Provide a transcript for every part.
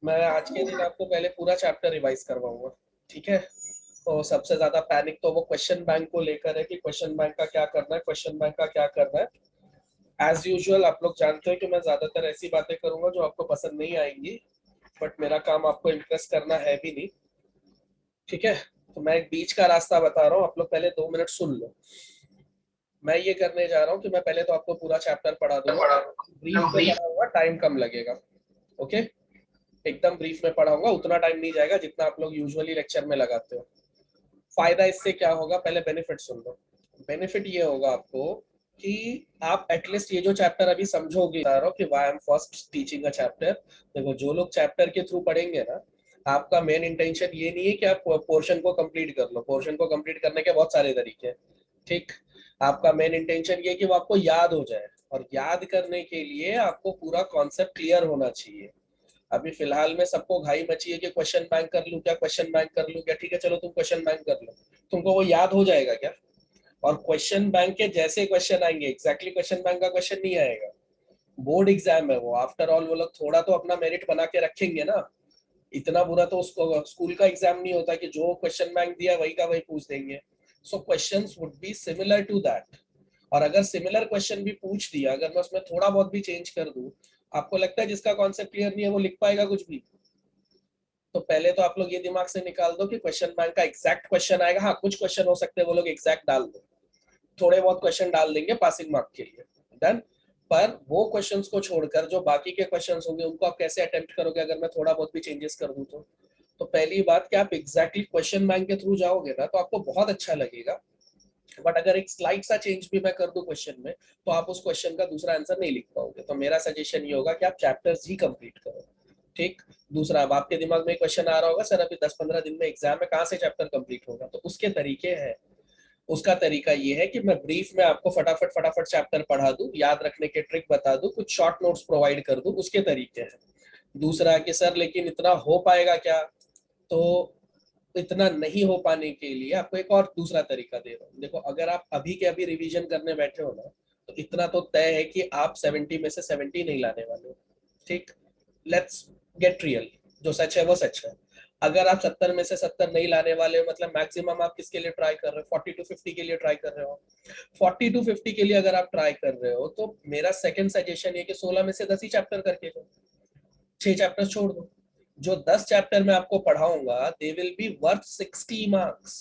मैं आज के दिन आपको पहले पूरा चैप्टर रिवाइज करवाऊंगा, ठीक है। तो सबसे ज्यादा पैनिक तो वो क्वेश्चन बैंक को लेकर है कि क्वेश्चन बैंक का क्या करना है, क्वेश्चन बैंक का क्या करना है। एज यूजुअल आप लोग जानते हैं कि मैं ज्यादातर ऐसी बातें करूंगा जो आपको पसंद नहीं आएंगी, बट मेरा काम आपको इम्प्रेस करना है भी नहीं, ठीक है। तो मैं एक बीच का रास्ता बता रहा हूँ, आप लोग पहले 2 मिनट सुन लो। मैं ये करने जा रहा हूँ कि मैं पहले तो आपको पूरा चैप्टर पढ़ा दूंगा, ब्रीफ में पढ़ाऊंगा, टाइम कम लगेगा, ओके। एकदम ब्रीफ में पढ़ाऊंगा, उतना टाइम नहीं जाएगा जितना आप लोग यूजुअली लेक्चर में लगाते हो। फायदा इससे क्या होगा, पहले बेनिफिट सुन लो। बेनिफिट ये होगा आपको कि आप एटलीस्ट ये जो चैप्टर अभी समझोगे, बता रहा हूँ कि why I am first teaching a chapter. देखो, जो लोग चैप्टर के थ्रू पढ़ेंगे ना, आपका मेन इंटेंशन ये नहीं है कि आप पोर्शन को कंप्लीट कर लो। पोर्शन को कंप्लीट करने के बहुत सारे तरीके हैं, ठीक। आपका मेन इंटेंशन ये है कि वो आपको याद हो जाए, और याद करने के लिए आपको पूरा कॉन्सेप्ट क्लियर होना चाहिए। अभी फिलहाल में सबको घाई मची है कि क्वेश्चन बैंक कर लूं क्या, क्वेश्चन बैंक कर लूं क्या। ठीक है, चलो तुम क्वेश्चन बैंक कर लो, तुमको वो याद हो जाएगा क्या? और क्वेश्चन बैंक के जैसे क्वेश्चन आएंगे, एग्जैक्टली क्वेश्चन बैंक का क्वेश्चन नहीं आएगा। बोर्ड एग्जाम है वो, आफ्टर ऑल वो लोग थोड़ा तो अपना मेरिट बना के रखेंगे ना। इतना बुरा तो उसको स्कूल का एग्जाम नहीं होता कि जो क्वेश्चन बैंक दिया वही का वही पूछ देंगे। So questions would be similar to that. और अगर सिमिलर क्वेश्चन भी पूछ दिया, अगर मैं उसमें थोड़ा बहुत भी चेंज कर दूं, आपको लगता है जिसका कॉन्सेप्ट क्लियर नहीं है वो लिख पाएगा कुछ भी? तो पहले तो आप लोग ये दिमाग से निकाल दो कि क्वेश्चन बैंक का एग्जैक्ट क्वेश्चन आएगा। हाँ, कुछ क्वेश्चन हो सकते हैं वो लोग एग्जैक्ट डाल दो, थोड़े बहुत क्वेश्चन डाल देंगे पासिंग मार्क के लिए, डन। पर वो क्वेश्चंस को छोड़कर जो बाकी के क्वेश्चंस होंगे उनको आप कैसे अटेम्प्ट करोगे अगर मैं थोड़ा बहुत भी चेंजेस कर दूं तो पहली बात कि आप एग्जैक्टली क्वेश्चन बैंक के थ्रू जाओगे ना तो आपको बहुत अच्छा लगेगा। बट अगर एक स्लाइड सा चेंज भी मैं कर दूं क्वेश्चन में, तो आप उस क्वेश्चन का दूसरा आंसर नहीं लिख पाओगे। तो मेरा सजेशन ये होगा कि आप चैप्टर्स ही कंप्लीट करो, ठीक। दूसरा, अब आपके दिमाग में क्वेश्चन आ रहा होगा, सर अभी 10-15 दिन में एग्जाम है, कहाँ से चैप्टर कंप्लीट होगा? तो उसके तरीके हैं। उसका तरीका ये है कि मैं ब्रीफ में आपको फटाफट फटाफट चैप्टर पढ़ा दूं, याद रखने के ट्रिक बता दूं, कुछ शॉर्ट नोट्स प्रोवाइड कर दूं, उसके तरीके हैं। दूसरा कि सर लेकिन इतना हो पाएगा क्या, तो इतना नहीं हो पाने के लिए आपको एक और दूसरा तरीका दे रहा हूँ। देखो, अगर आप अभी के अभी रिवीजन करने बैठे हो ना, तो इतना तो तय है कि आप 70 में से 70 नहीं लाने वाले हो, ठीक। लेट्स गेट रियल, जो सच है वो सच है। अगर आप 70 में से 70 नहीं लाने वाले हो, मतलब मैक्सिमम आप किसके लिए ट्राई कर रहे हो? 40 to 50 के लिए ट्राई कर रहे हो। 40 to 50 के लिए अगर आप ट्राई कर रहे हो, तो मेरा सेकंड सजेशन ये कि 16 में से 10 ही चैप्टर करके जाओ, 6 चैप्टर छोड़ दो। जो 10 चैप्टर मैं आपको पढ़ाऊंगा they will be worth 60 marks.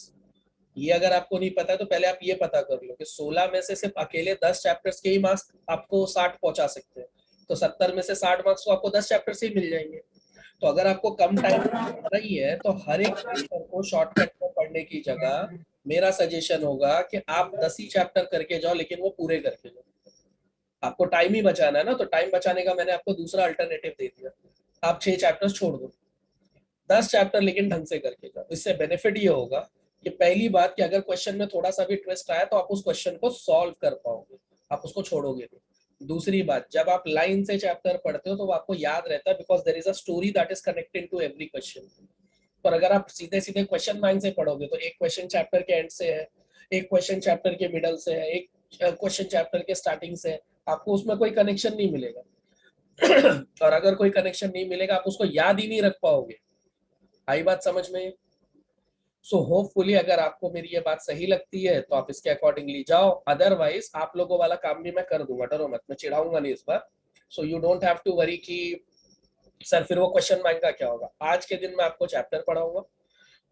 ये अगर आपको नहीं पता है तो पहले आप ये पता कर लो कि 16 में से सिर्फ अकेले 10 चैप्टर्स के ही मार्क्स आपको 60 पहुंचा सकते हैं। तो 70 में से 60 मार्क्स तो आपको 10 चैप्टर से ही मिल जाएंगे। तो अगर आपको कम टाइम रही है तो हर एक चैप्टर को शॉर्टकट में पढ़ने की जगह मेरा सजेशन होगा कि आप 10 ही चैप्टर करके जाओ, लेकिन वो पूरे करके जाओ। आपको टाइम ही बचाना है ना, तो टाइम बचाने का मैंने आपको दूसरा अल्टरनेटिव दे दिया। आप 6 चैप्टर्स छोड़ दो, 10 चैप्टर लेकिन ढंग से करके जाओ। इससे बेनिफिट ये होगा कि पहली बात कि अगर क्वेश्चन में थोड़ा सा भी ट्विस्ट आया तो आप उस क्वेश्चन को सॉल्व कर पाओगे, आप उसको छोड़ोगे नहीं। दूसरी बात, जब आप लाइन से चैप्टर पढ़ते हो तो वो आपको याद रहता है, because there is a story that is connected to every question. पर अगर आप सीधे सीधे क्वेश्चन बैंक से पढ़ोगे तो एक क्वेश्चन चैप्टर के एंड से है, एक क्वेश्चन चैप्टर के मिडल से है, एक क्वेश्चन चैप्टर के स्टार्टिंग से है, आपको उसमें कोई कनेक्शन नहीं मिलेगा। और अगर कोई कनेक्शन नहीं मिलेगा आप उसको याद ही नहीं रख पाओगे। आई बात समझ में? सो होपफुली अगर आपको मेरी ये बात सही लगती है तो आप इसके अकॉर्डिंगली जाओ, अदरवाइज आप लोगों वाला काम भी मैं कर दूंगा, डरो मत, मैं चिढ़ाऊंगा नहीं इस बार। So you don't have to worry कि सर फिर वो क्वेश्चन बैंक का क्या होगा। आज के दिन मैं आपको चैप्टर पढ़ाऊंगा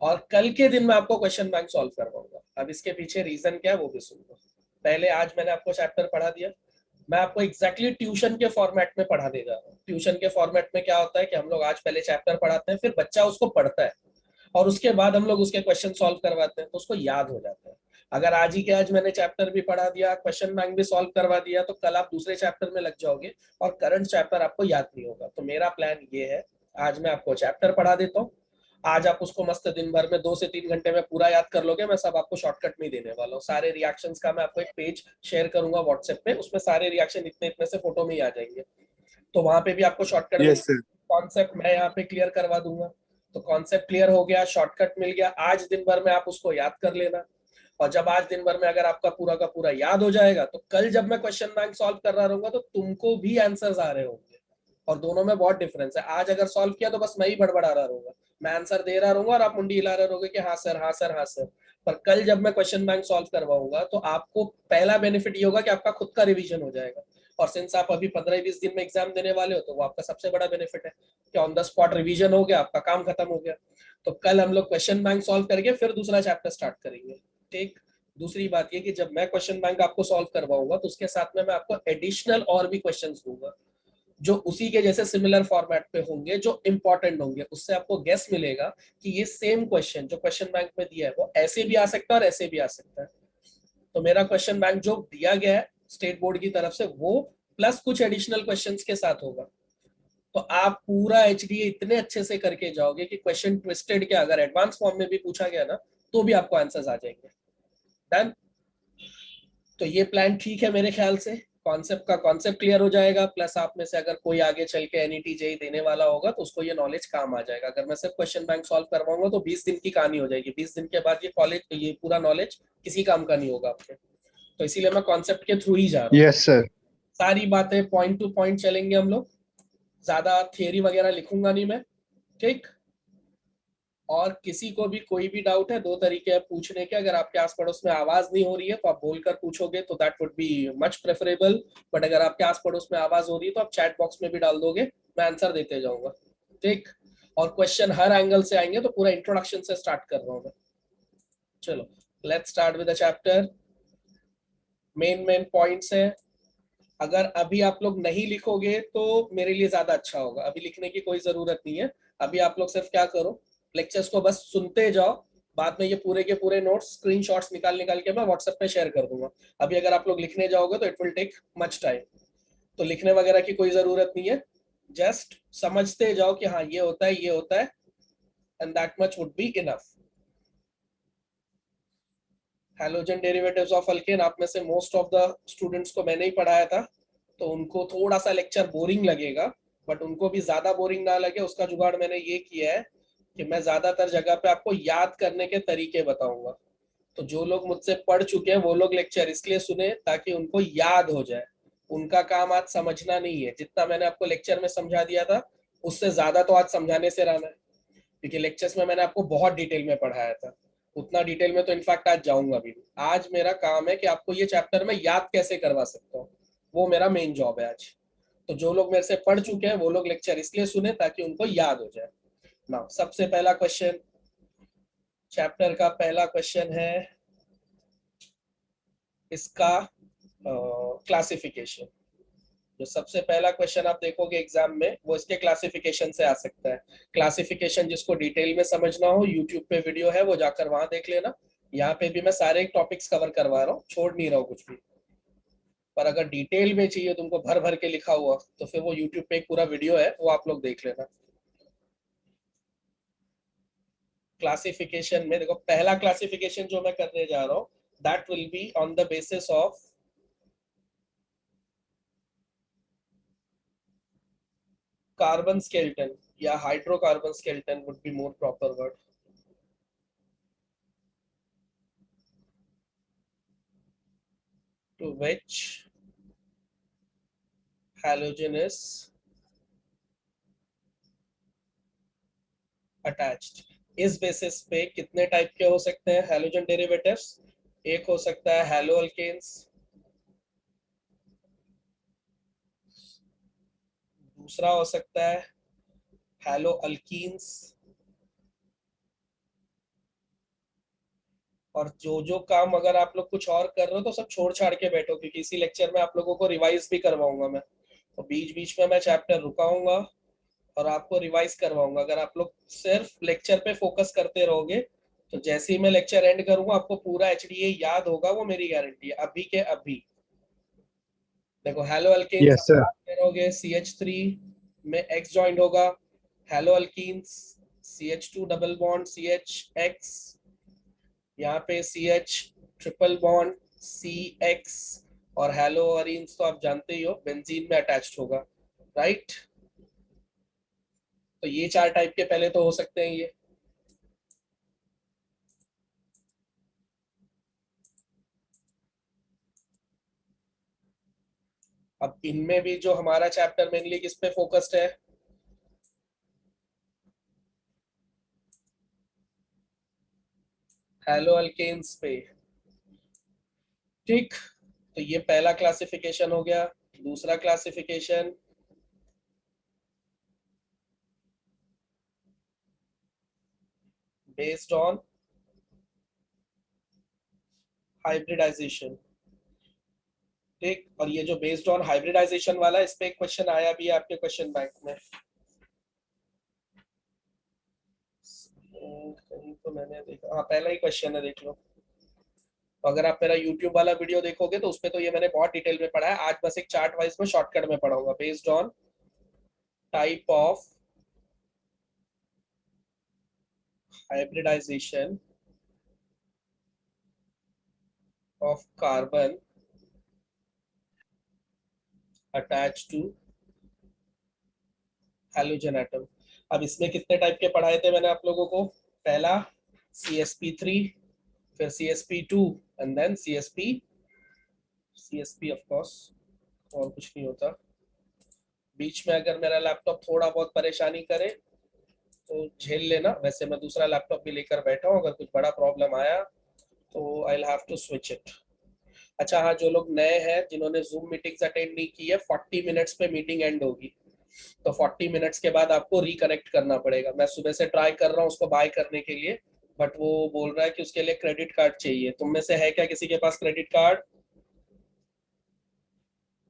और कल के दिन मैं आपको क्वेश्चन बैंक सॉल्व करवाऊंगा। अब इसके पीछे रीजन क्या है वो भी सुन लो। पहले आज मैंने आपको चैप्टर पढ़ा दिया, मैं आपको एग्जैक्टली ट्यूशन के फॉर्मेट में पढ़ाने जा रहा हूँ। ट्यूशन के फॉर्मेट में क्या होता है कि हम लोग आज पहले चैप्टर पढ़ाते हैं, फिर बच्चा उसको पढ़ता है, और उसके बाद हम लोग उसके क्वेश्चन सॉल्व करवाते हैं, तो उसको याद हो जाता है। अगर आज ही के आज मैंने चैप्टर भी पढ़ा दिया, क्वेश्चन बैंक भी सॉल्व करवा दिया, तो कल आप दूसरे चैप्टर में लग जाओगे और करंट चैप्टर आपको याद नहीं होगा। तो मेरा प्लान ये है, आज मैं आपको चैप्टर पढ़ा देता हूँ, आज आप उसको मस्त दिन भर में 2 से 3 घंटे में पूरा याद कर लोगे। मैं सब आपको शॉर्टकट में देने वाला हूँ। सारे रिएक्शंस का मैं आपको एक पेज शेयर करूंगा व्हाट्सएप पे, उसमें सारे रिएक्शन इतने इतने से फोटो में ही आ जाएंगे। तो वहां पे भी आपको शॉर्टकट में यस सर। कॉन्सेप्ट मैं यहाँ पे क्लियर करवा दूंगा। तो कॉन्सेप्ट क्लियर हो गया, शॉर्टकट मिल गया, आज दिन भर में आप उसको याद कर लेना। और जब आज दिन भर में अगर आपका पूरा का पूरा याद हो जाएगा तो कल जब मैं क्वेश्चन बैंक सॉल्व कर रहा रहूंगा तो तुमको भी आंसर्स आ रहे होंगे। और दोनों में बहुत डिफरेंस है। आज अगर सॉल्व किया तो बस मैं ही बड़बड़ा रहा रहूंगा, मैं आंसर दे रहा रहूंगा और आप मुंडी हिला रहे रहोगे कि हाँ सर, हाँ सर, हाँ सर। पर कल जब मैं क्वेश्चन बैंक सॉल्व करवाऊंगा तो आपको पहला बेनिफिट ये होगा कि आपका खुद का रिवीजन हो जाएगा। और सिंस आप अभी 15-20 दिन में एग्जाम देने वाले हो तो वो आपका सबसे बड़ा बेनिफिट है कि ऑन द स्पॉट रिवीजन हो गया, आपका काम खत्म हो गया। तो कल हम लोग क्वेश्चन बैंक सॉल्व करके फिर दूसरा चैप्टर स्टार्ट करेंगे। ठीक। दूसरी बात ये कि जब मैं क्वेश्चन बैंक आपको सॉल्व करवाऊंगा तो उसके साथ में मैं आपको एडिशनल और भी क्वेश्चंस दूंगा जो उसी के जैसे सिमिलर फॉर्मेट पे होंगे, जो इंपॉर्टेंट होंगे। उससे आपको गेस मिलेगा कि ये सेम क्वेश्चन जो क्वेश्चन बैंक में दिया है वो ऐसे भी आ सकता है और ऐसे भी आ सकता है। तो मेरा क्वेश्चन बैंक जो दिया गया है स्टेट बोर्ड की तरफ से वो प्लस कुछ एडिशनल क्वेश्चंस के साथ होगा। तो आप पूरा एचडीए इतने अच्छे से करके जाओगे कि क्वेश्चन ट्विस्टेड के अगर एडवांस फॉर्म में भी पूछा गया ना तो भी आपको आंसर्स आ जाएंगे। डन। तो ये प्लान ठीक है मेरे ख्याल से। कॉन्सेप्ट का कॉन्सेप्ट क्लियर हो जाएगा, प्लस आप में से अगर कोई आगे चल के एनईटी जेई देने वाला होगा तो उसको ये नॉलेज काम आ जाएगा। अगर मैं सिर्फ क्वेश्चन बैंक सॉल्व करवाऊंगा तो 20 दिन की कहानी हो जाएगी, 20 दिन के बाद ये कॉलेज ये पूरा नॉलेज किसी काम का नहीं होगा आपके। तो इसीलिए मैं कॉन्सेप्ट के थ्रू ही जा रहा हूँ। Yes sir. सारी बातें पॉइंट टू पॉइंट चलेंगे हम लोग, ज्यादा थियरी वगैरह लिखूंगा नहीं मैं। ठीक। और किसी को भी कोई भी डाउट है, दो तरीके हैं पूछने के। अगर आपके आस पड़ोस में आवाज नहीं हो रही है तो आप बोलकर पूछोगे तो that would be much preferable. But अगर आपके आस पड़ोस में आवाज हो रही है तो आप चैट बॉक्स में भी डाल दोगे, मैं आंसर देते जाऊंगा। ठीक। और क्वेश्चन हर एंगल से आएंगे तो पूरा इंट्रोडक्शन से स्टार्ट कर रहा हूँ मैं। चलो let's start with the chapter. Main points है। अगर अभी आप लोग नहीं लिखोगे तो मेरे लिए ज्यादा अच्छा होगा। अभी लिखने की कोई जरूरत नहीं है। अभी आप लोग सिर्फ क्या करो, लेक्चर्स को बस सुनते जाओ। बाद में ये पूरे के पूरे नोट्स स्क्रीनशॉट्स निकाल निकाल के मैं व्हाट्सएप पे शेयर कर दूंगा। अभी अगर आप लोग लिखने जाओगे तो it will take much time. तो लिखने वगैरह की कोई जरूरत नहीं है। जस्ट समझते जाओ कि हाँ ये होता है, ये होता है, and that much would be enough. Halogen derivatives of alkane आप में से मोस्ट ऑफ द स्टूडेंट्स को मैंने ही पढ़ाया था, तो उनको थोड़ा सा लेक्चर बोरिंग लगेगा। बट उनको भी ज्यादा बोरिंग ना लगे उसका जुगाड़ मैंने ये किया है कि मैं ज्यादातर जगह पे आपको याद करने के तरीके बताऊंगा। तो जो लोग मुझसे पढ़ चुके हैं वो लोग लेक्चर इसलिए सुने ताकि उनको याद हो जाए। उनका काम आज समझना नहीं है, जितना मैंने आपको लेक्चर में समझा दिया था उससे ज्यादा तो आज समझाने से रहना है। क्योंकि लेक्चर्स में मैंने आपको बहुत डिटेल में पढ़ाया था, उतना डिटेल में तो इनफैक्ट आज जाऊंगा भी नहीं। आज मेरा काम है कि आपको ये चैप्टर में याद कैसे करवा सकता हूँ, वो मेरा मेन जॉब है आज। तो जो लोग मेरे से पढ़ चुके हैं वो लोग लेक्चर इसलिए सुने ताकि उनको याद हो जाए। ना सबसे पहला क्वेश्चन, चैप्टर का पहला क्वेश्चन है इसका क्लासिफिकेशन। जो सबसे पहला क्वेश्चन आप देखोगे एग्जाम में वो इसके क्लासिफिकेशन से आ सकता है। क्लासिफिकेशन जिसको डिटेल में समझना हो यूट्यूब पे वीडियो है वो जाकर वहां देख लेना। यहाँ पे भी मैं सारे टॉपिक्स कवर करवा रहा हूँ, छोड़ नहीं रहा हूँ कुछ भी। पर अगर डिटेल में चाहिए तुमको भर भर के लिखा हुआ तो फिर वो यूट्यूब पे एक पूरा वीडियो है वो आप लोग देख लेना। क्लासिफिकेशन में देखो पहला क्लासिफिकेशन जो मैं करने जा रहा हूँ that will be on the basis of carbon skeleton या hydrocarbon skeleton would be more proper word, to which halogen is attached। इस बेसिस पे कितने टाइप के हो सकते हैं हैलोजन डेरिवेटिव्स? एक हो सकता है हैलो अल्केन्स, दूसरा हो सकता है हैलो अल्कीन्स, और जो जो काम अगर आप लोग कुछ और कर रहे हो तो सब छोड़ छाड़ के बैठो क्योंकि इसी लेक्चर में आप लोगों को रिवाइज भी करवाऊंगा मैं। तो बीच बीच में मैं चैप्टर रुकाऊंगा और आपको रिवाइज करवाऊंगा। अगर आप लोग सिर्फ लेक्चर पे फोकस करते रहोगे तो जैसे ही मैं लेक्चर एंड करूंगा आपको पूरा एचडीए याद होगा, वो मेरी गारंटी है अभी के अभी। देखो हैलो अल्केन्स यस सर। याद करोगे CH3 में X ज्वाइंट होगा। Hello alkenes CH2 double bond CHX, यहाँ पे CH ट्रिपल बॉन्ड CX, और हैलो अरीन्स तो आप जानते ही हो बेंजीन में अटैच्ड होगा, राइट। तो ये चार टाइप के पहले तो हो सकते हैं ये। अब इनमें भी जो हमारा चैप्टर मेनली किस पे फोकस्ड है, हैलो अल्केन्स पे। ठीक, तो ये पहला क्लासिफिकेशन हो गया। दूसरा क्लासिफिकेशन, बेस्ड ऑन हाइब्रिडाइजेशन। ठीक, और ये जो बेस्ड ऑन हाइब्रिडाइजेशन वाला, इस पे एक क्वेश्चन आया भी है आपके क्वेश्चन बैंक में। कहीं तो मैंने देखा, हाँ पहला ही क्वेश्चन है, देख लो। तो अगर आप मेरा YouTube वाला वीडियो देखोगे तो उसपे तो ये मैंने बहुत डिटेल में पढ़ा है, आज बस एक चार्ट वाइज में शॉर्टकट में पढ़ाऊंगा। Based on type of hybridisation of carbon attach to halogen atom. अब इसमें कितने टाइप के पढ़ाए थे मैंने आप लोगों को? पहला CsP3, फिर CsP2, and then CsP of course, और कुछ नहीं होता। बीच में अगर मेरा लैपटॉप थोड़ा बहुत परेशानी करे तो झेल लेना, वैसे मैं दूसरा लैपटॉप भी लेकर बैठा हूँ, अगर कुछ बड़ा प्रॉब्लम आया तो I will have to switch it. अच्छा हाँ, जो लोग नए हैं जिन्होंने जूम मीटिंग्स अटेंड नहीं की है, 40 मिनट्स पे मीटिंग एंड होगी, तो 40 मिनट्स के बाद आपको रिकनेक्ट करना पड़ेगा। मैं सुबह से ट्राई कर रहा हूँ उसको बाय करने के लिए, बट वो बोल रहा है कि उसके लिए क्रेडिट कार्ड चाहिए। तुम में से है क्या किसी के पास क्रेडिट कार्ड?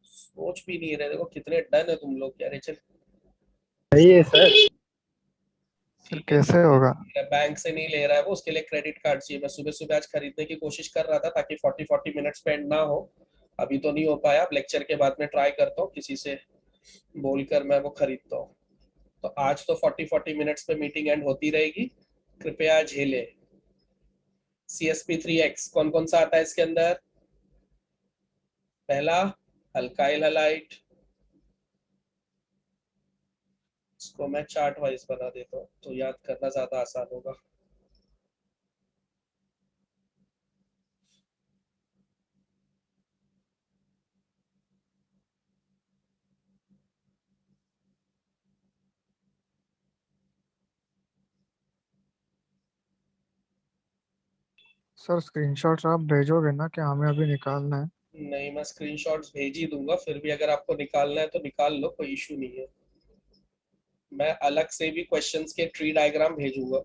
सोच भी नहीं रहे, देखो कितने डन है तुम लोग यार। चल सही है सर। फिर ठीक है, कैसे होगा? बैंक से नहीं ले रहा है वो, उसके लिए क्रेडिट कार्ड चाहिए। मैं सुबह सुबह आज खरीदने की कोशिश कर रहा था ताकि 40 मिनट स्पेंड ना हो। अभी तो नहीं हो पाया, अब लेक्चर के बाद में ट्राई करता हूँ, किसी से बोलकर मैं वो खरीदता हूँ। तो आज तो 40 मिनट्स पे मीटिंग एंड होती रहेगी, कृपया झेले। CsP3X कौन कौन सा आता है इसके अंदर? पहला अल्काइल हैलाइड, इसको मैं चार्ट वाइज बना देता हूँ तो याद करना ज्यादा आसान होगा। सर स्क्रीनशॉट्स आप भेजोगे ना, क्या हमें अभी निकालना है? नहीं, मैं स्क्रीनशॉट्स भेज ही दूंगा, फिर भी अगर आपको निकालना है तो निकाल लो, कोई इशू नहीं है। मैं अलग से भी क्वेश्चंस के ट्री डायग्राम भेजूंगा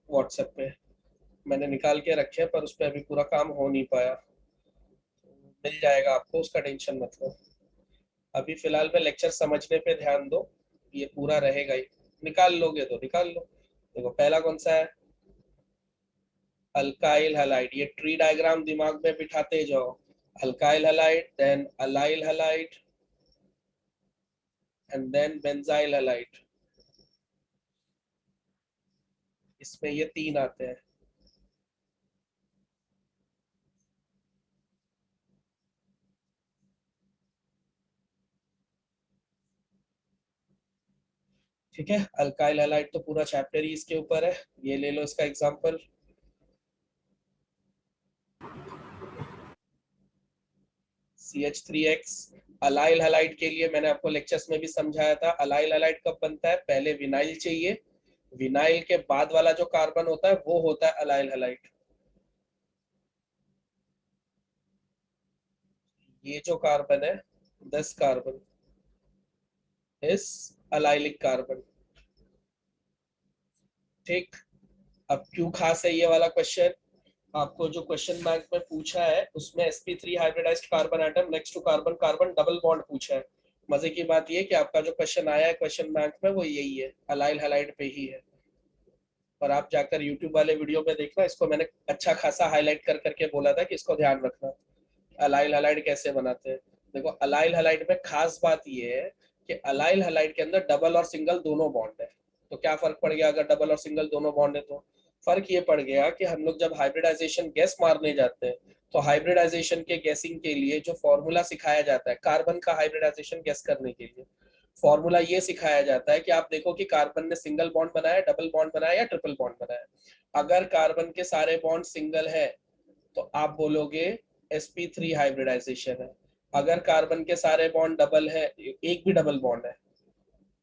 व्हाट्सएप पे, मैंने निकाल के रखे हैं पर उस पर अभी पूरा काम हो नहीं पाया। मिल जाएगा आपको, उसका टेंशन मत लो। अभी फिलहाल में लेक्चर समझने पे ध्यान दो, ये पूरा रहेगा ही। निकाल लोगे तो निकाल लो। देखो पहला कौन सा है? Alkyl halide. ये ट्री डायग्राम दिमाग में बिठाते जाओ। Alkyl halide, then allyl halide, and then benzyl halide. इसमें ये तीन आते हैं। ठीक है, अल्काइल हैलाइड तो पूरा चैप्टर ही इसके ऊपर है। ये ले लो इसका एग्जांपल, CH3X। अलाइल हैलाइड के लिए मैंने आपको लेक्चर्स में भी समझाया था, अलाइल हैलाइड कब बनता है? पहले विनाइल चाहिए, विनाइल के बाद वाला जो कार्बन होता है वो होता है अलाइल हैलाइड। ये जो कार्बन है, 10 कार्बन, इस अलाइलिक कार्बन। ठीक, अब क्यों खास है ये वाला क्वेश्चन? आपको जो क्वेश्चन बैंक में पूछा है उसमें sp3 hybridised carbon atom next to carbon carbon double bond पूछा है। मजे की बात ये कि आपका जो क्वेश्चन आया है क्वेश्चन बैंक में वो यही है, अलाइल हैलाइड पे ही है। और आप जाकर यूट्यूब वाले वीडियो में देखना, इसको मैंने अच्छा खासा हाईलाइट कर करके बोला था कि इसको ध्यान रखना, अलाइल हैलाइड कैसे बनाते हैं। देखो अलाइल हैलाइड में खास बात ये है कि अलाइल हैलाइड के अंदर डबल और सिंगल दोनों बॉन्ड है। तो क्या फर्क पड़ गया अगर डबल और सिंगल दोनों बॉन्ड है? तो फर्क ये पड़ गया कि हम लोग जब हाइब्रिडाइजेशन गैस मारने जाते हैं तो हाइब्रिडाइजेशन के गैसिंग के लिए जो फॉर्मूला सिखाया जाता है कार्बन का हाइब्रिडाइजेशन गैस करने के लिए, फॉर्मूला ये सिखाया जाता है कि आप देखो कि कार्बन ने सिंगल बॉन्ड बनाया, डबल बॉन्ड बनाया या ट्रिपल बॉन्ड बनाया। अगर कार्बन के सारे बॉन्ड सिंगल है तो आप बोलोगे sp3 हाइब्रिडाइजेशन है। अगर कार्बन के सारे बॉन्ड डबल है, एक भी डबल बॉन्ड है,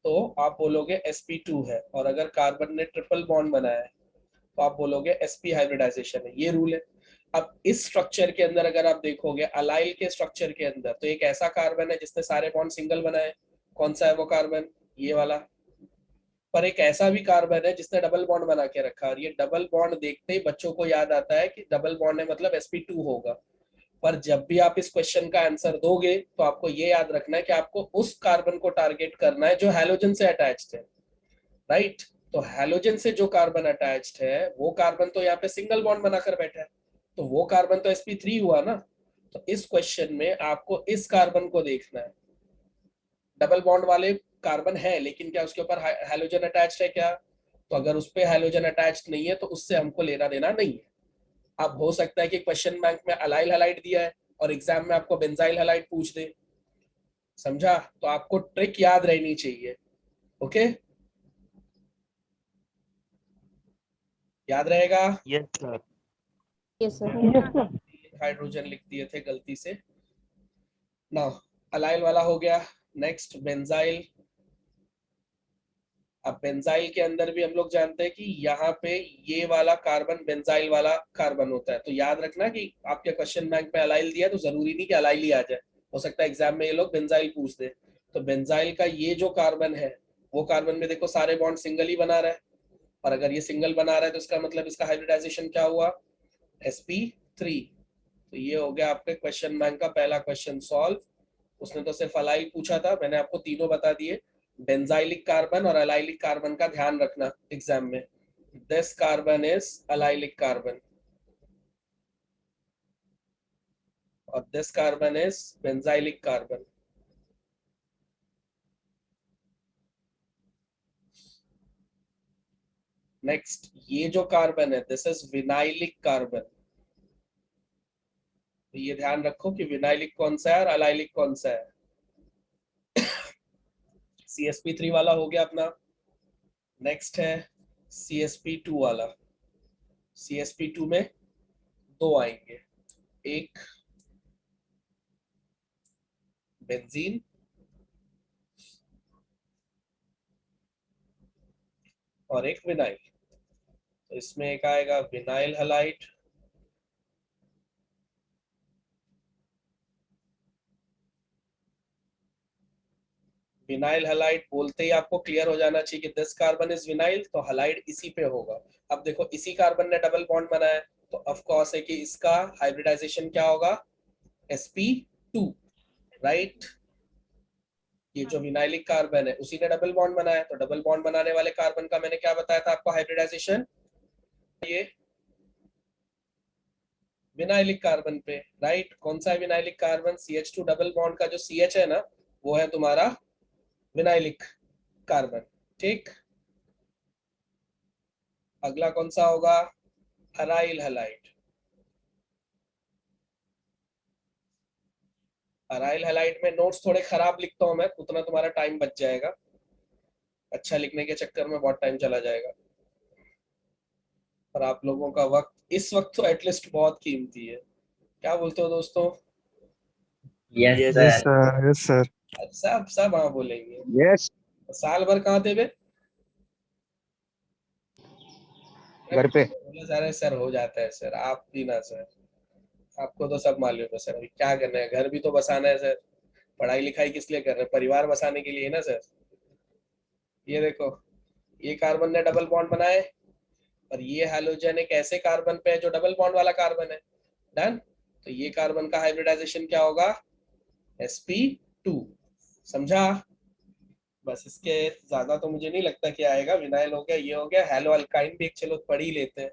तो आप बोलोगे sp2 है, और अगर कार्बन ने ट्रिपल बॉन्ड बनाया है तो आप बोलोगे sp हाइब्रिडाइजेशन है। ये रूल है। अब इस स्ट्रक्चर के अंदर अगर आप देखोगे, अलाइल के स्ट्रक्चर के अंदर, तो एक ऐसा कार्बन है जिसने सारे बॉन्ड सिंगल बनाए। कौन सा है वो कार्बन? ये वाला। पर एक ऐसा भी कार्बन है जिसने डबल बॉन्ड बना के रखा, और ये डबल बॉन्ड देखते ही बच्चों को याद आता है कि डबल बॉन्ड है मतलब sp2 होगा। पर जब भी आप इस क्वेश्चन का आंसर दोगे तो आपको ये याद रखना है कि आपको उस कार्बन को टारगेट करना है जो हैलोजन से अटैच्ड है, राइट? तो हैलोजन से जो कार्बन अटैच्ड है वो कार्बन तो यहाँ पे सिंगल बॉन्ड बनाकर बैठा है, तो वो कार्बन तो sp3 हुआ ना। तो इस क्वेश्चन में आपको इस कार्बन को देखना है। डबल बॉन्ड वाले कार्बन है, लेकिन क्या उसके ऊपर हैलोजन अटैच्ड है क्या? तो अगर उस पे हैलोजन अटैच्ड नहीं है तो उससे हमको लेना देना नहीं है। अब हो सकता है कि क्वेश्चन बैंक में अलाइल हैलाइड दिया है और एग्जाम में आपको बेंजाइल हैलाइड पूछ दे। समझा? तो आपको ट्रिक याद रहनी चाहिए। ओके, याद रहेगा? Yes sir. Yes sir. Hydrogen लिख दिए थे गलती से ना। अलाइल वाला हो गया। Next benzyl. अब बेंजाइल के अंदर भी हम लोग जानते हैं कि यहाँ पे ये वाला कार्बन बेंजाइल वाला कार्बन होता है। तो याद रखना कि आपके क्वेश्चन बैंक में अलाइल दिया है तो जरूरी नहीं कि अलाइल ही आ जाए, हो सकता है एग्जाम में ये लोग बेंजाइल पूछ दे। तो बेंजाइल का ये जो कार्बन है, वो कार्बन में देखो सारे बॉन्ड सिंगल ही बना रहा है, और अगर ये सिंगल बना रहा है तो इसका मतलब इसका हाइब्रिडाइजेशन क्या हुआ? sp3। तो ये हो गया आपके क्वेश्चन बैंक का पहला क्वेश्चन सॉल्व। उसने तो सिर्फ अलाइल पूछा था, मैंने आपको तीनों बता दिए। बेंजाइलिक कार्बन और अलाइलिक कार्बन का ध्यान रखना एग्जाम में। This carbon is allylic carbon और this carbon is benzylic carbon. Next, ये जो कार्बन है दिस इज विनाइलिक कार्बन। तो ये ध्यान रखो कि विनाइलिक कौन सा है और अलाइलिक कौन सा है। CsP3 वाला हो गया अपना। नेक्स्ट है CsP2 वाला। CsP2 में दो आएंगे, एक बेंजीन और एक विनाइल। तो इसमें एक आएगा विनाइल हैलाइड, विनाइल हैलाइड बोलते ही आपको क्लियर हो जाना चाहिए कि दिस कार्बन इज विनाइल, तो हैलाइड इसी पे होगा। अब देखो इसी कार्बन ने डबल बॉन्ड बनाया है, तो ऑफ कोर्स है कि इसका हाइब्रिडाइजेशन क्या होगा? sp2, right? ये जो विनाइलिक कार्बन है उसी ने डबल बॉन्ड बनाया, तो डबल बॉन्ड बनाने वाले कार्बन का मैंने क्या बताया था आपको हाइब्रिडाइजेशन? ये विनाइलिक कार्बन पे, राइट? कौन सा है vinylic carbon? CH2 double bond का जो CH है ना, वो है तुम्हारा विनाइलिक कार्बन, ठीक? अगला कौन सा होगा? Aryl halide. अराइल हैलाइड में नोट्स थोड़े खराब लिखता हूं मैं, उतना तुम्हारा टाइम बच जाएगा। अच्छा लिखने के चक्कर में बहुत टाइम चला जाएगा, और आप लोगों का वक्त इस वक्त तो एटलीस्ट बहुत कीमती है। क्या बोलते हो दोस्तों? Yes yes sir. Sir, yes sir. सब सब हाँ बोलेंगे। यस। साल भर कहाँ थे बे? घर पे। बोले सारे सर हो जाता है सर, आप भी ना सर, आपको तो सब मालूम है सर। अभी क्या करना है, घर भी तो बसाना है सर। पढ़ाई लिखाई किस लिए कर रहे हैं? परिवार बसाने के लिए ना सर। ये देखो, ये कार्बन ने डबल बॉन्ड बनाए, और ये हैलोजन एक ऐसे कार्बन पे है जो डबल बॉन्ड वाला कार्बन है। डन। तो ये कार्बन का हाइब्रिडाइजेशन क्या होगा? sp2। समझा? बस, इसके ज्यादा तो मुझे नहीं लगता कि आएगा। विनाइल हो गया, ये हो गया, हेलो अल्काइन भी एक चलो पढ़ ही लेते हैं,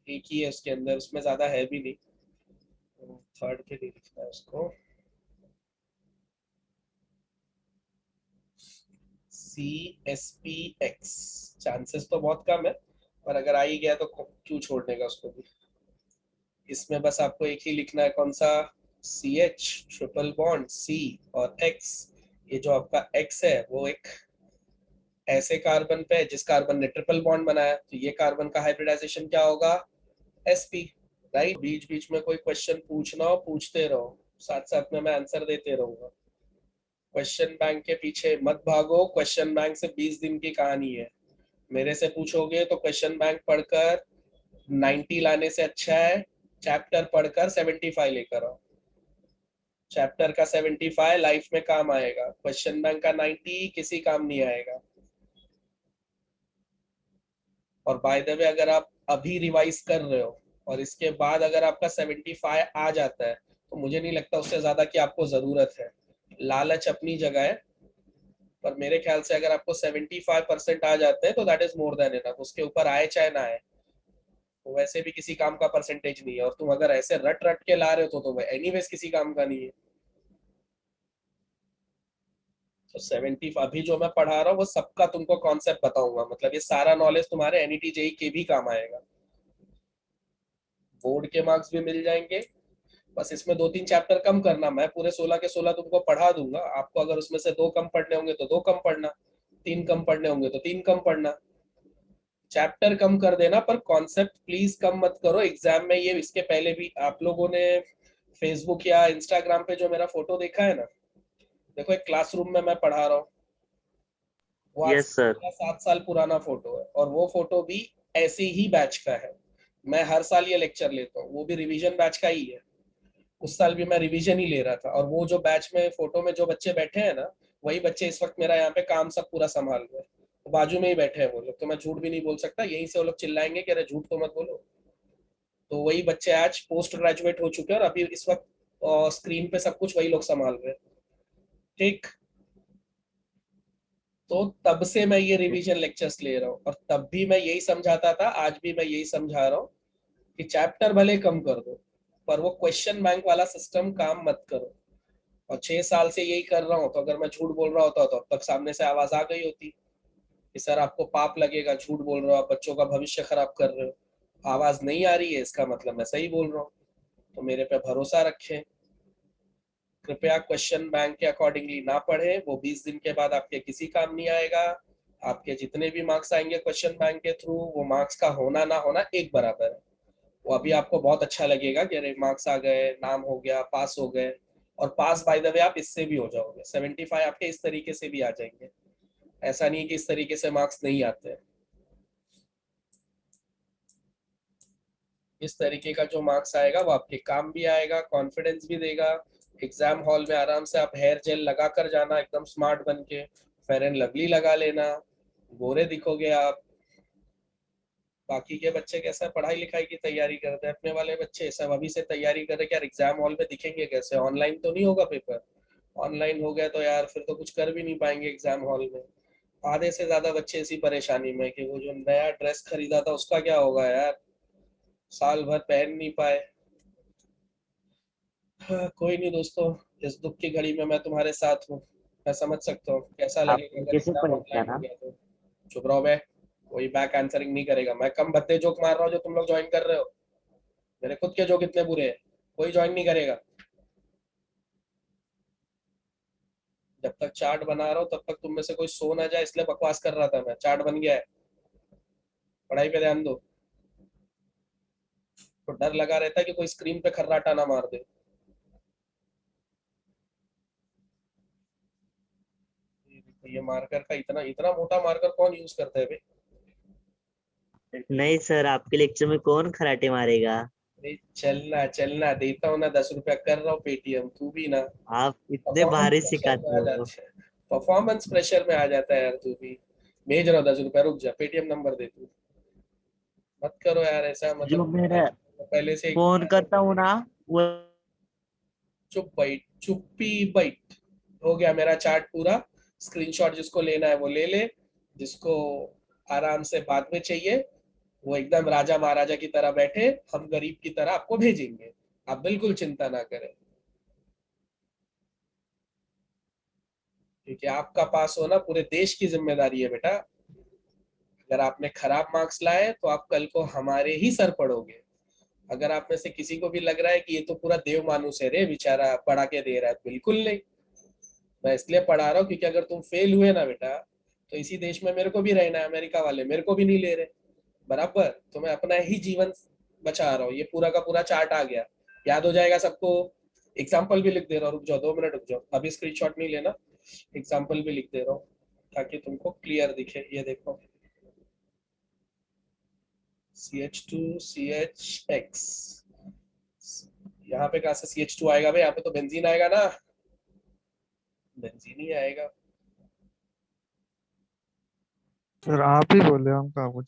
एक ही है उसके अंदर, उसमें ज्यादा है भी नहीं। थर्ड पे नहीं लिखना है उसको। CsPx, चांसेस तो बहुत कम है, पर अगर आ ही गया तो क्यों छोड़ने का उसको भी। इसमें बस आपको एक ही लिखना है, कौन सा? CH ट्रिपल बॉन्ड C और X। ये जो आपका X है वो एक ऐसे कार्बन पे है जिस कार्बन ने ट्रिपल बॉन्ड बनाया, तो ये कार्बन का हाइब्रिडाइजेशन क्या होगा? sp, right? बीच बीच में कोई क्वेश्चन पूछना हो पूछते रहो। साथ साथ में मैं आंसर देते रहूंगा। क्वेश्चन बैंक के पीछे मत भागो, क्वेश्चन बैंक से 20 दिन की कहानी है। मेरे से पूछोगे तो क्वेश्चन बैंक पढ़कर 90 लाने से अच्छा है चैप्टर पढ़कर 75 लेकर आओ। चैप्टर का 75 लाइफ में काम आएगा, क्वेश्चन बैंक का 90 किसी काम नहीं आएगा। और बाय द वे अगर आप अभी रिवाइज कर रहे हो और इसके बाद अगर आपका 75 आ जाता है तो मुझे नहीं लगता उससे ज्यादा की आपको जरूरत है। लालच अपनी जगह है, पर मेरे ख्याल से अगर आपको 75% आ जाते हैं तो that is more than enough. उसके ऊपर आए चाहे ना आए, तो वैसे भी किसी काम का परसेंटेज नहीं है। और तुम अगर ऐसे रट रट के ला रहे हो तो एनीवेज किसी काम का नहीं है। तो 70 अभी जो मैं पढ़ा रहा हूँ वो सबका तुमको कॉन्सेप्ट बताऊंगा, मतलब ये सारा नॉलेज तुम्हारे एनईटी जेई के भी काम आएगा। बोर्ड के मार्क्स भी मिल जाएंगे, बस इसमें 2-3 चैप्टर कम करना। मैं पूरे 16 के 16 तुमको पढ़ा दूंगा, आपको अगर उसमें से 2 कम पढ़ने होंगे तो 2 कम पढ़ना, 3 कम पढ़ने होंगे तो 3 कम पढ़ना। चैप्टर कम कर देना पर कॉन्सेप्ट प्लीज कम मत करो। एग्जाम में ये इसके पहले भी आप लोगों ने फेसबुक या इंस्टाग्राम पे जो मेरा फोटो देखा है ना, देखो एक क्लासरूम में मैं पढ़ा रहा हूँ, वो आज यस सर। 7 साल पुराना फोटो है और वो फोटो भी ऐसे ही बैच का है। मैं हर साल ये लेक्चर लेता हूँ, वो भी रिवीजन बैच का ही है। उस साल भी मैं रिवीजन ही ले रहा था और वो जो बैच में फोटो में जो बच्चे बैठे हैं ना, वही बच्चे इस वक्त मेरा यहाँ पे काम सब पूरा संभाल रहे हैं। तो बाजू में ही बैठे हैं वो लोग, तो मैं झूठ भी नहीं बोल सकता। यहीं से वो लोग चिल्लाएंगे कि अरे झूठ तो मत बोलो। तो वही बच्चे आज पोस्ट ग्रेजुएट हो चुके हैं और अभी इस वक्त स्क्रीन पे सब कुछ वही लोग संभाल रहे हैं। ठीक, तो तब से मैं ये रिवीजन लेक्चर्स ले रहा हूँ और तब भी मैं यही समझाता था, आज भी मैं यही समझा रहा हूँ कि चैप्टर भले कम कर दो पर वो क्वेश्चन बैंक वाला सिस्टम काम मत करो। और 6 साल से यही कर रहा हूँ, तो अगर मैं झूठ बोल रहा होता तो अब तक सामने से आवाज आ गई होती कि सर आपको पाप लगेगा, झूठ बोल रहे हो आप, बच्चों का भविष्य खराब कर रहे हो। आवाज नहीं आ रही है इसका मतलब मैं सही बोल रहा हूँ। तो मेरे पे भरोसा रखें, कृपया क्वेश्चन बैंक के अकॉर्डिंगली ना पढ़े, वो 20 दिन के बाद आपके किसी काम नहीं आएगा। आपके जितने भी मार्क्स आएंगे क्वेश्चन बैंक के थ्रू, वो मार्क्स का होना ना होना एक बराबर है। वो अभी आपको बहुत अच्छा लगेगा कि अरे मार्क्स आ गए, नाम हो गया, पास हो गए। और पास बाय द वे आप इससे भी हो जाओगे, 75 आपके इस तरीके से भी आ जाएंगे। ऐसा नहीं कि इस तरीके से मार्क्स नहीं आते हैं। इस तरीके का जो मार्क्स आएगा वो आपके काम भी आएगा, कॉन्फिडेंस भी देगा। एग्जाम हॉल में आराम से आप हेयर जेल लगा कर जाना, एकदम स्मार्ट बन के, फेयर एंड लवली लगा लेना, गोरे दिखोगे आप। बाकी के बच्चे कैसा पढ़ाई लिखाई की तैयारी करते हैं, अपने वाले बच्चे सब अभी से तैयारी कर रहे हैं कि यार एग्जाम हॉल में दिखेंगे कैसे, ऑनलाइन तो नहीं होगा पेपर। ऑनलाइन हो गया तो यार फिर तो कुछ कर भी नहीं पाएंगे एग्जाम हॉल में। आधे से ज्यादा बच्चे इसी परेशानी में कि वो जो नया ड्रेस खरीदा था उसका क्या होगा यार, साल भर पहन नहीं पाए। हाँ, कोई नहीं दोस्तों, इस दुख की घड़ी में मैं तुम्हारे साथ हूँ। मैं समझ सकता हूँ कैसा लगेगा आपने अगर कैसे एग्जाम पढ़ा ऑनलाइन हो था? गया तो। चुप रहो बे, कोई बैक आंसरिंग नहीं करेगा। मैं कम भद्दे जोक मार रहा हूँ जो तुम लोग ज्वाइन कर रहे हो, मेरे खुद के जोक इतने बुरे हैं, कोई ज्वाइन नहीं करेगा। जब तक चार्ट बना रहा हूँ तब तक तुम में से कोई सो ना जाए, इसलिए बकवास कर रहा था मैं। चार्ट बन गया है, पढ़ाई पे ध्यान दो। तो डर लगा रहता है कि कोई स्क्रीन पे खर्राटा ना मार दे। ये मार्कर का इतना इतना मोटा मार्कर कौन यूज करता है भाई? नहीं सर, आपके लेक्चर में कौन खराटे मारेगा? अरे चलना चलना, देता हूँ ना 10 रुपया, कर रहा हूँ पेटीएम, तू भी ना। आप इतने परफॉर्मेंस भारी प्रेशर में सिखाते आ हो। जाता है, परफॉर्मेंस प्रेशर में आ जाता है यार तू भी। भेज रहा हूँ 10 रुपया, रुक जा, पेटीएम नंबर दे तू। मत करो यार ऐसा, जो मतलब मैं पहले से ही। फोन करता हूँ ना, वो चुप बैठ, चुप्पी बैठ। हो गया मेरा चार्ट पूरा। स्क्रीनशॉट जिसको लेना है वो ले ले, जिसको आराम से बाद में चाहिए वो एकदम राजा महाराजा की तरह बैठे, हम गरीब की तरह आपको भेजेंगे। आप बिल्कुल चिंता ना करें, क्योंकि आपका पास होना पूरे देश की जिम्मेदारी है बेटा। अगर आपने खराब मार्क्स लाए तो आप कल को हमारे ही सर पड़ोगे। अगर आप में से किसी को भी लग रहा है कि ये तो पूरा देव मानुस है रे बेचारा, पढ़ा के दे रहा है, बिल्कुल नहीं। मैं इसलिए पढ़ा रहा हूँ क्योंकि अगर तुम फेल हुए ना बेटा, तो इसी देश में मेरे को भी रहना है, अमेरिका वाले मेरे को भी नहीं ले रहे बराबर। तो मैं अपना ही जीवन बचा रहा हूँ। ये पूरा का पूरा चार्ट आ गया, याद हो जाएगा सबको। एग्जाम्पल भी लिख दे रहा हूँ, रुक जाओ 2 मिनट रुक जाओ, अभी स्क्रीनशॉट नहीं लेना, एग्जाम्पल भी लिख दे रहा हूँ ताकि तुमको क्लियर दिखे। ये देखो CH2CHX, यहाँ पे कहाँ से CH2 आएगा भाई, यहाँ पे तो बेंजीन आएगा ना, बेंजीन ही आएगा। सर आप ही बोले, हम कहा कुछ।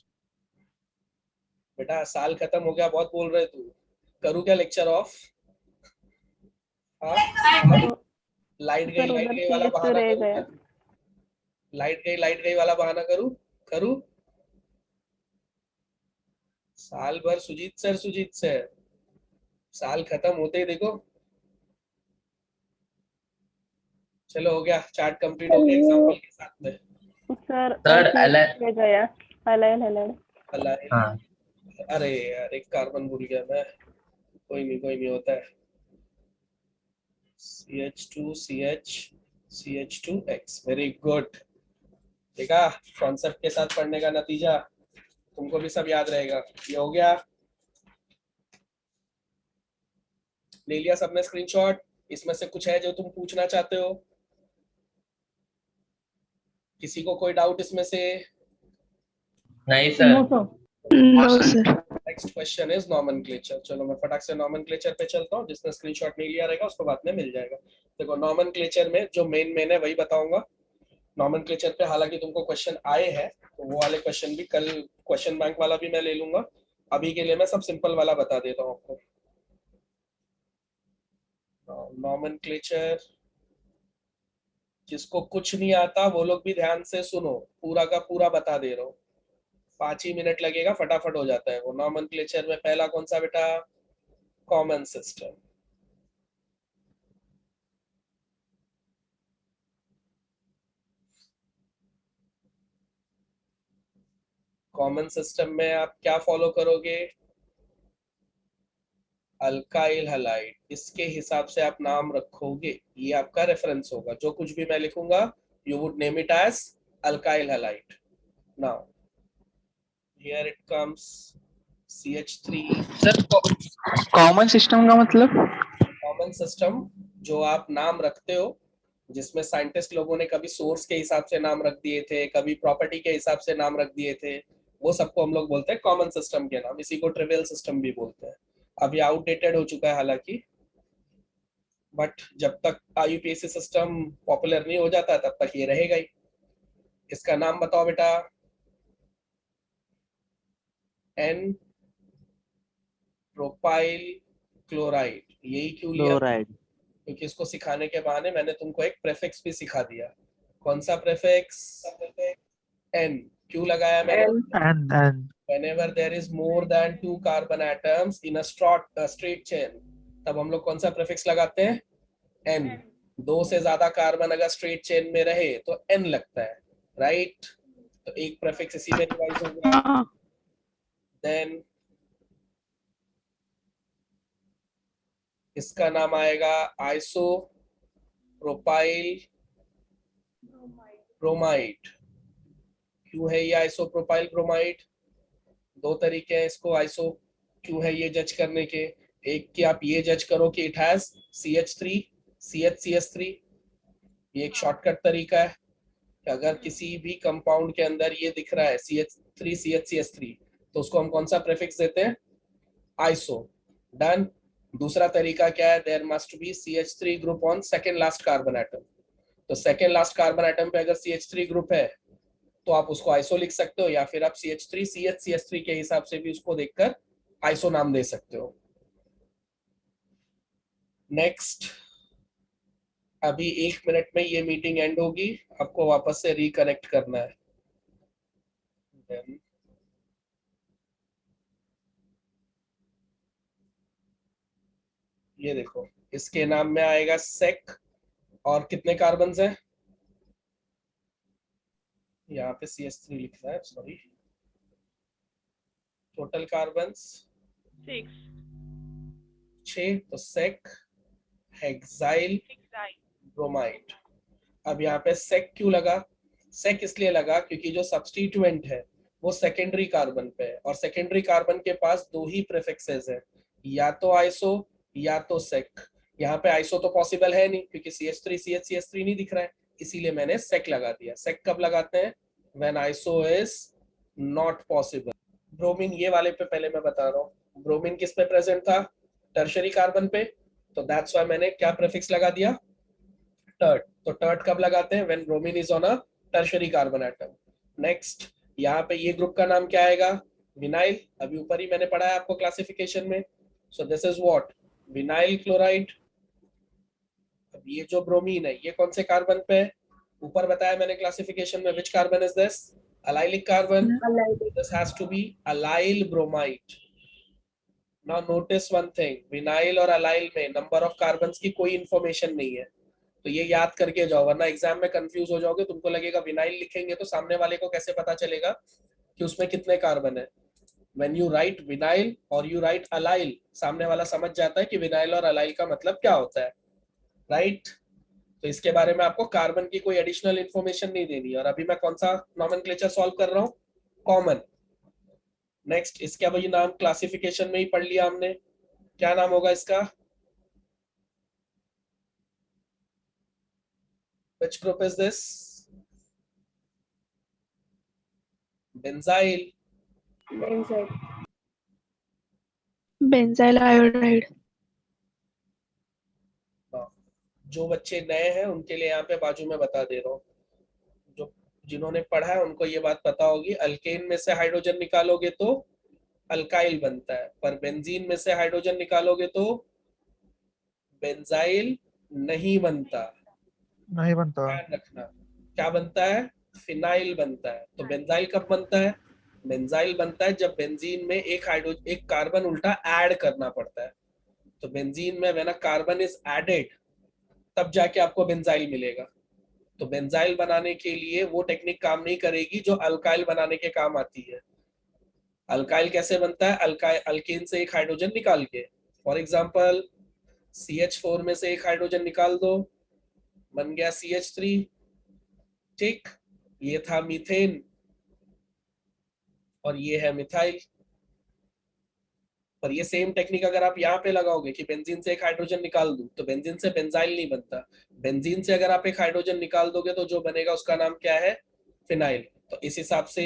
बेटा साल खत्म हो गया, बहुत बोल रहे तू, करूँ क्या लेक्चर ऑफ? हाँ लाइट सर उधर गई वाला CS2 बहाना रह करूँ गया। क्या? लाइट गई वाला बहाना करूँ? करूँ? साल भर सुजीत सर, साल खत्म होते ही देखो। चलो हो गया, चार्ट कंप्लीट हो गया एग्जांपल के साथ में। सर सर CS रह गया। हाइलाइट अलाइन, हाँ अरे यार एक कार्बन भूल गया मैं, कोई नहीं होता है। CH2CH CH2X, very good. देखा, कॉन्सेप्ट के साथ पढ़ने का नतीजा, तुमको भी सब याद रहेगा। ये हो गया, ले लिया सबने स्क्रीनशॉट? इसमें से कुछ है जो तुम पूछना चाहते हो? किसी को कोई डाउट इसमें से? नहीं sir. No sir. Next question is nomenclature. चलो मैं फटाक से नॉमेनक्लेचर पे चलता हूँ, जिसने स्क्रीनशॉट नहीं लिया रहेगा उसको बाद में मिल जाएगा। देखो नॉमेनक्लेचर में जो मेन है वही बताऊंगा। नॉमेनक्लेचर पे हालांकि तुमको क्वेश्चन आए हैं, तो वो वाले क्वेश्चन भी कल, क्वेश्चन बैंक वाला भी मैं ले लूंगा। अभी के लिए मैं सब सिंपल वाला बता देता हूँ आपको। नॉमेनक्लेचर, जिसको कुछ नहीं आता वो लोग भी ध्यान से सुनो, पूरा का पूरा बता दे रहा हूँ, 5 ही मिनट लगेगा, फटाफट हो जाता है वो। नॉमेनक्लेचर में पहला कौन सा बेटा? Common system. कॉमन सिस्टम में आप क्या फॉलो करोगे? अल्काइल हलाइड, इसके हिसाब से आप नाम रखोगे। ये आपका रेफरेंस होगा, जो कुछ भी मैं लिखूंगा you would name it as alkyl halide. Now here it comes CH3। Sir common system का मतलब? कॉमन सिस्टम जो आप नाम रखते हो, जिसमें साइंटिस्ट लोगों ने कभी सोर्स के हिसाब से नाम रख दिए थे, कभी प्रॉपर्टी के हिसाब से नाम रख दिए थे, वो सबको हम लोग बोलते हैं कॉमन सिस्टम के नाम। इसी को ट्रिवियल सिस्टम भी बोलते हैं। अब ये आउटडेटेड हो चुका है हालांकि, बट जब तक IUPAC सिस्टम पॉपुलर नहीं हो जाता तब तक ये रहेगा ही। इसका नाम बताओ बेटा। N propyl chloride. यही क्यों लिया? क्लोराइड। क्योंकि इसको सिखाने के बहाने मैंने तुमको एक प्रेफिक्स भी सिखा दिया। कौन सा प्रेफिक्स? N। क्यों लगाया मैंने? N Whenever there is more than 2 carbon atoms in a straight chain, तब हम लोग कौन सा प्रेफिक्स लगाते हैं? N। 2 से ज्यादा कार्बन अगर स्ट्रेट चेन में रहे तो N लगता है, राइट? तो एक प्रेफिक्स इसी में रिवाइज हो गया। देन इसका नाम आएगा आइसो प्रोपाइल ब्रोमाइड। क्यों है ये आइसो प्रोपाइल ब्रोमाइड? 2 तरीके हैं इसको आइसो क्यों है ये जज करने के। एक कि आप ये जज करो कि it has CH3 CH CH3। ये एक शॉर्टकट तरीका है कि अगर किसी भी कंपाउंड के अंदर ये दिख रहा है CH3 CH CH3, तो उसको हम कौन सा प्रीफिक्स देते हैं? आइसो। डन। दूसरा तरीका क्या है? There must be CH3 group on second last carbon atom. तो सेकेंड लास्ट कार्बन एटम पे अगर CH3 ग्रुप है तो आप उसको आइसो लिख सकते हो, या फिर आप CH3 CH CH3 के हिसाब से भी उसको देखकर आइसो नाम दे सकते हो। नेक्स्ट, अभी 1 मिनट में ये मीटिंग एंड होगी, आपको वापस से रिकनेक्ट करना है। Then, ये देखो इसके नाम में आएगा सेक, और कितने कार्बन हैं? यहाँ पे CH3 लिखना है, सॉरी। टोटल कार्बन 6, तो सेक हेक्साइल ब्रोमाइड। अब यहाँ पे सेक क्यों लगा? सेक इसलिए लगा क्योंकि जो सब्स्टिट्यूएंट है वो सेकेंडरी कार्बन पे है, और सेकेंडरी कार्बन के पास 2 ही प्रीफिक्सेस है, या तो आइसो या तो सेक। यहाँ पे आइसो तो पॉसिबल है नहीं क्योंकि CH3 CH3 नहीं दिख रहा है, इसीलिए मैंने सेक लगा दिया। सेक कब लगाते हैं? When iso is not possible. Bromine ये वाले पे पहले मैं बता रहा हूँ, ब्रोमीन किस पे प्रेजेंट था? टर्शरी कार्बन पे, तो दैट्स व्हाई मैंने क्या प्रीफिक्स लगा दिया? टर्ट। तो टर्ट कब लगाते हैं? When bromine is on a tertiary carbon atom. Next, यहाँ पे ये ग्रुप का नाम क्या आएगा? विनाइल। अभी ऊपर ही मैंने पढ़ा है आपको क्लासिफिकेशन में। So this is what? Vinyl chloride. अब ये जो ब्रोमीन है ये कौन से कार्बन पे है? ऊपर बताया मैंने क्लासिफिकेशन में, which carbon is this? Allylic carbon. This has to be allyl bromide. Now notice one thing, vinyl और अलाइल में नंबर ऑफ कार्बन्स की कोई इंफॉर्मेशन नहीं है, तो ये याद करके जाओ वरना एग्जाम में कंफ्यूज हो जाओगे। तुमको लगेगा विनाइल लिखेंगे तो सामने वाले को कैसे पता चलेगा कि उसमें कितने कार्बन है? When you write vinyl or you write allyl, सामने वाला समझ जाता है कि विनाइल और अलाइल का मतलब क्या होता है, राइट? तो इसके बारे में आपको कार्बन की कोई एडिशनल इंफॉर्मेशन नहीं देनी। और अभी मैं कौन सा नॉमेनक्लेचर सॉल्व कर रहा हूँ? कॉमन। नेक्स्ट, इसका वही नाम क्लासिफिकेशन में ही पढ़ लिया हमने, क्या नाम होगा इसका? Which group is this? Benzyl. Benzyl iodide. जो बच्चे नए हैं उनके लिए यहाँ पे बाजू में बता दे रहा हूँ, जो जिन्होंने पढ़ा है उनको ये बात पता होगी। अल्केन में से हाइड्रोजन निकालोगे तो अल्काइल बनता है, पर बेंजीन में से हाइड्रोजन निकालोगे तो बेंजाइल नहीं बनता। नहीं बनता। ध्यान रखना, क्या बनता है? फिनाइल बनता है। तो बेंजाइल कब बनता है? बेंजाइल बनता है जब बेंजीन में एक कार्बन उल्टा ऐड करना पड़ता है। तो बेंजीन में when a carbon is added तब जाके आपको बेंजाइल मिलेगा। तो बेंजाइल बनाने के लिए वो टेक्निक काम नहीं करेगी जो अल्काइल बनाने के काम आती है। अल्काइल कैसे बनता है? अल्केन से एक हाइड्रोजन निकाल के, फॉर एग्जांपल CH4 में से एक हाइड्रोजन निकाल दो, बन गया CH3। ठीक, ये था मीथेन और ये है मिथाइल। पर ये सेम टेक्निक अगर आप यहाँ पे लगाओगे कि बेंजीन से एक हाइड्रोजन निकाल दूं, तो बेंजीन से बेंजाइल नहीं बनता। बेंजीन से अगर आप एक हाइड्रोजन निकाल दोगे तो जो बनेगा उसका नाम क्या है? फिनाइल। तो इस हिसाब से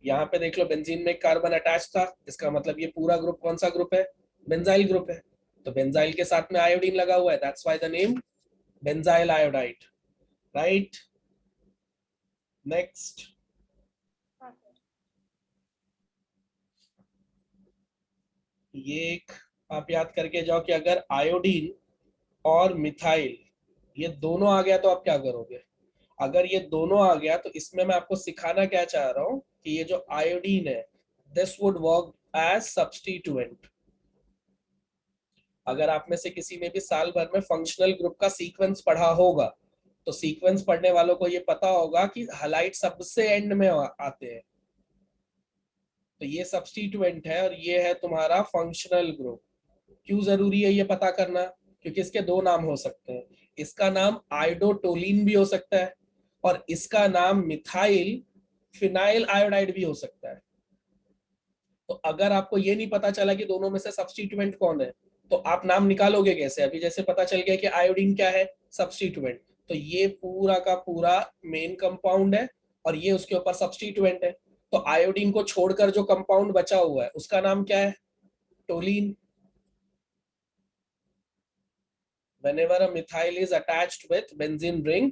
यहाँ पे देख लो, बेंजीन में एक कार्बन अटैच था, इसका मतलब ये पूरा ग्रुप कौन सा ग्रुप है? बेंजाइल ग्रुप है। तो बेंजाइल के साथ में आयोडीन लगा हुआ है, that's why the name benzyl iodide, right? Next, ये एक आप याद करके जाओ कि अगर आयोडीन और मिथाइल ये दोनों आ गया तो आप क्या करोगे? अगर ये दोनों आ गया तो इसमें मैं आपको सिखाना क्या चाह रहा हूं कि ये जो आयोडीन है this would work as substituent. अगर आप में से किसी ने भी साल भर में फंक्शनल ग्रुप का सीक्वेंस पढ़ा होगा तो सीक्वेंस पढ़ने वालों को ये पता होगा कि हलाइड सबसे एंड में आते हैं, तो ये सब्स्टिट्यूएंट है और ये है तुम्हारा फंक्शनल ग्रुप। क्यों जरूरी है ये पता करना? क्योंकि इसके दो नाम हो सकते हैं, इसका नाम आयोडोटोलिन भी हो सकता है और इसका नाम मिथाइल फिनाइल आयोडाइड भी हो सकता है। तो अगर आपको ये नहीं पता चला कि दोनों में से सब्स्टिट्यूएंट कौन है तो आप नाम निकालोगे कैसे? अभी जैसे पता चल गया कि आयोडीन क्या है? सब्स्टिट्यूएंट। तो ये पूरा का पूरा मेन कंपाउंड है और ये उसके ऊपर सब्स्टिट्यूएंट है। तो आयोडीन को छोड़कर जो कंपाउंड बचा हुआ है उसका नाम क्या है? Toluene. Whenever a methyl is attached with benzene ring,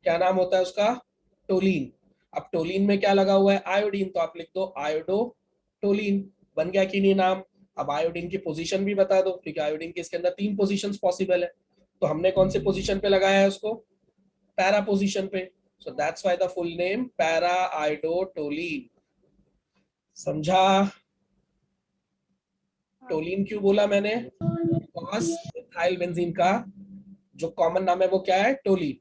क्या नाम होता है उसका? टोलिन। अब टोलिन में क्या लगा हुआ है? आयोडीन, तो आप लिख दो आयोडोटोलिन। बन गया कि नहीं नाम? अब आयोडीन की पोजीशन भी बता दो क्योंकि आयोडीन के इसके अंदर 3 पोजीशंस पॉसिबल है। तो हमने कौन से पोजीशन पे लगाया है उसको? पैरा पोजीशन पे। So that's why the full name para iodotoluene. समझा? टोलिन क्यों बोला मैंने? बिकॉज़ मिथाइल बेंजीन का जो कॉमन नाम है वो क्या है? टोलिन।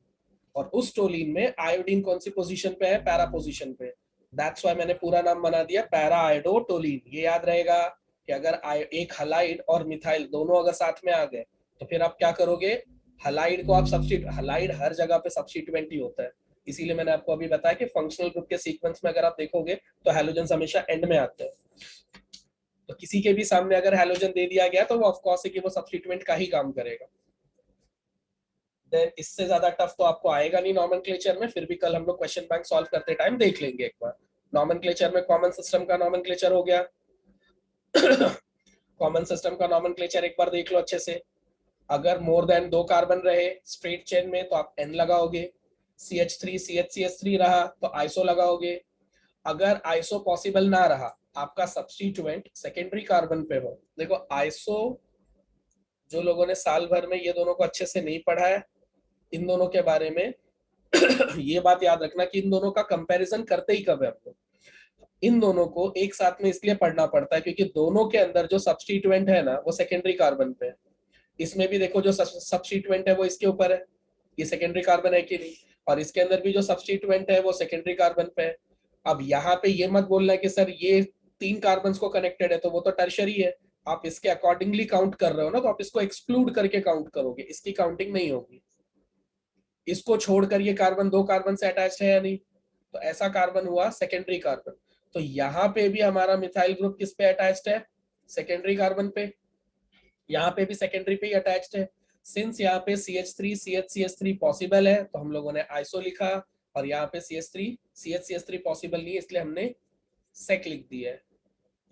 और उस टोलिन में आयोडीन कौन सी पोजीशन पे है? पैरा पोजीशन पे। दैट्स व्हाई मैंने पूरा नाम बना दिया पैरा आयोडोटोलिन। ये याद रहेगा कि अगर एक हलाइड और मिथाइल दोनों अगर साथ में आ गए तो फिर आप क्या करोगे? हलाइड को आप हलाइड हर जगह पे सब्स्टिट्यूएंट ही होता है, इसीलिए मैंने आपको अभी बताया कि फंक्शनल ग्रुप के सीक्वेंस में अगर आप देखोगे तो हैलोजेंस हमेशा एंड में आते हैं। तो किसी के भी सामने अगर हैलोजन दे दिया गया तो वो ऑफ कोर्स है कि वो सब्स्टिट्यूएंट का ही काम करेगा। देन इससे ज्यादा टफ तो आपको आएगा नहीं नॉमेनक्लेचर में, फिर भी कल हम लोग क्वेश्चन बैंक सॉल्व करते टाइम देख लेंगे एक बार। नॉमेनक्लेचर में कॉमन सिस्टम का नॉमेनक्लेचर हो गया। कॉमन सिस्टम का नॉमेनक्लेचर एक बार देख लो अच्छे से। अगर मोर देन 2 कार्बन रहे स्ट्रेट चेन में तो आप N लगाओगे, CH3 CH3 रहा तो आइसो लगाओगे। अगर आइसो पॉसिबल ना रहा, आपका सब्स्टिट्यूएंट सेकेंडरी कार्बन पे हो। देखो आइसो, जो लोगों ने साल भर में ये दोनों को अच्छे से नहीं पढ़ा है, इन दोनों के बारे में ये बात याद रखना कि इन दोनों का कंपैरिजन करते ही कब है आपको। इन दोनों को एक साथ में इसलिए पढ़ना पड़ता है क्योंकि दोनों के अंदर जो सब्स्टिट्यूएंट है ना वो सेकेंडरी कार्बन पे है। इसमें भी देखो जो सब्स्टिट्यूएंट है वो इसके ऊपर है, ये सेकेंडरी कार्बन है कि नहीं, और इसके अंदर भी जो सब्स्टिट्यूएंट है वो सेकेंडरी कार्बन पे है। अब यहाँ पे ये मत बोलना कि सर ये 3 कार्बन को कनेक्टेड है तो वो तो टर्शरी है। आप इसके अकॉर्डिंगली काउंट कर रहे हो ना, तो आप इसको एक्सक्लूड करके काउंट करोगे, इसकी काउंटिंग नहीं होगी। इसको छोड़कर ये कार्बन 2 कार्बन से अटैच्ड है या नहीं, तो ऐसा कार्बन हुआ सेकेंडरी कार्बन। तो यहाँ पे भी हमारा मिथाइल ग्रुप किस पे अटैच्ड है, सेकेंडरी कार्बन पे। यहाँ पे भी सेकेंडरी पे ही अटैच्ड है। सिंस यहाँ पे CH3 CH पॉसिबल है तो हम लोगों ने आइसो लिखा, और यहाँ पे CH3 पॉसिबल नहीं है इसलिए हमने सेक लिख दिया है।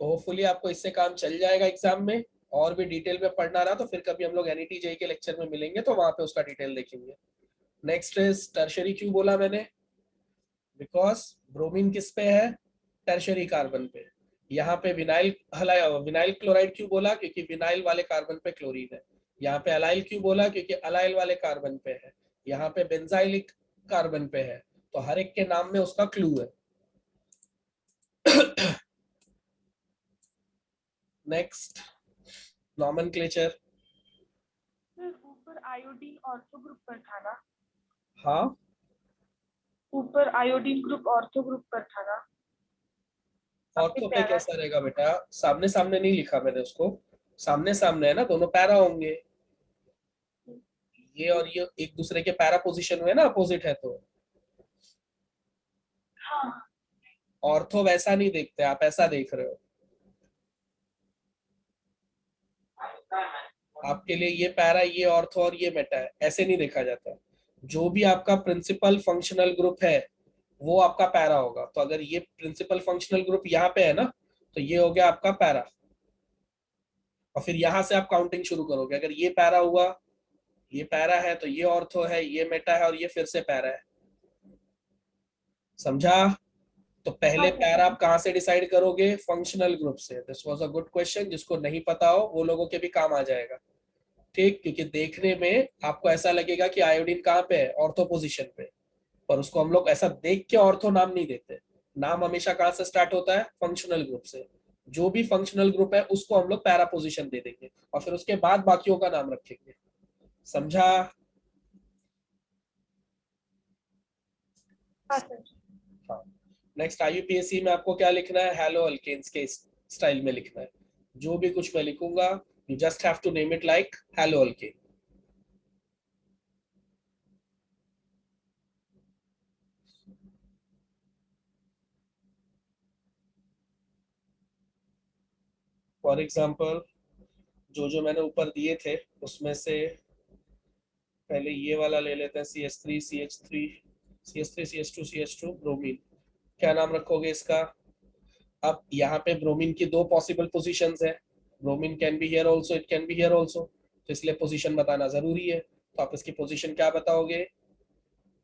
तो होपफुली आपको इससे काम चल जाएगा एग्जाम में। और भी डिटेल में पढ़ना रहा तो फिर कभी हम लोग NET JEE के लेक्चर में मिलेंगे तो वहां पे उसका डिटेल देखेंगे। Next is tertiary. क्यों बोला मैंने, बिकॉज ब्रोमीन किस पे है, टर्शरी कार्बन पे। यहाँ पे विनाइल क्लोराइड क्यों बोला, क्योंकि विनाइल वाले कार्बन पे क्लोरीन है। यहाँ पे अलाइल क्यों बोला, क्योंकि अलाइल वाले कार्बन पे है। यहाँ पे बेंजाइलिक कार्बन पे है। तो हर एक के नाम में उसका क्लू है। Next nomenclature. ऊपर आयोडीन ऑर्थो ग्रुप पर था ना, हाँ ऊपर आयोडीन ग्रुप ऑर्थो ग्रुप पर था ना। ऑर्थो पे कैसा रहेगा बेटा, सामने सामने नहीं लिखा मैंने उसको, सामने सामने है ना, दोनों पैरा होंगे। ये और ये एक दूसरे के पैरा पोजीशन में ना, अपोजिट है तो। हाँ। ऑर्थो वैसा नहीं देखते, आप ऐसा देख रहे हो। आपके लिए ये पैरा, ये ऑर्थो और ये मेटा है, ऐसे नहीं देखा जाता। जो भी आपका प्रिंसिपल फंक्शनल ग्रुप है वो आपका पैरा होगा। तो अगर ये प्रिंसिपल फंक्शनल ग्रुप यहाँ पे है ना, तो ये हो गया आपका पैरा। और फिर यहां से आप काउंटिंग शुरू करोगे। अगर ये पैरा हुआ, ये पैरा है, तो ये ऑर्थो है, ये मेटा है, और ये फिर से पैरा है। समझा? तो पहले पैरा आप कहां से डिसाइड करोगे, फंक्शनल ग्रुप से। This was a good question, जिसको नहीं पता हो वो लोगों के भी काम आ जाएगा। ठीक, क्योंकि देखने में आपको ऐसा लगेगा कि आयोडीन कहाँ पे है, ऑर्थो पोजीशन पे, पर उसको हम लोग ऐसा देख के ऑर्थो नाम नहीं देते। नाम हमेशा कहाँ से स्टार्ट होता है, फंक्शनल ग्रुप से। जो भी फंक्शनल ग्रुप है उसको हम लोग पैरा पोजीशन दे देंगे, और फिर उसके बाद बाकियों का नाम रखेंगे। समझा? हाँ। नेक्स्ट IUPAC में आपको क्या लिखना है, हैलो अल्केन्स के स्टाइल में लिखना है। जो भी कुछ मैं लिखूंगा, you just have to name it like halo alkane. For example जो मैंने ऊपर दिए थे उसमें से पहले ये वाला ले लेते हैं, CH3 CH2 CH2 ब्रोमीन। क्या नाम रखोगे इसका? अब यहाँ पे ब्रोमीन की 2 पॉसिबल पोजीशंस है। Bromine can be here also, it can be here also, तो इसलिए पोजीशन बताना जरूरी है। तो आप इसकी पोजीशन क्या बताओगे?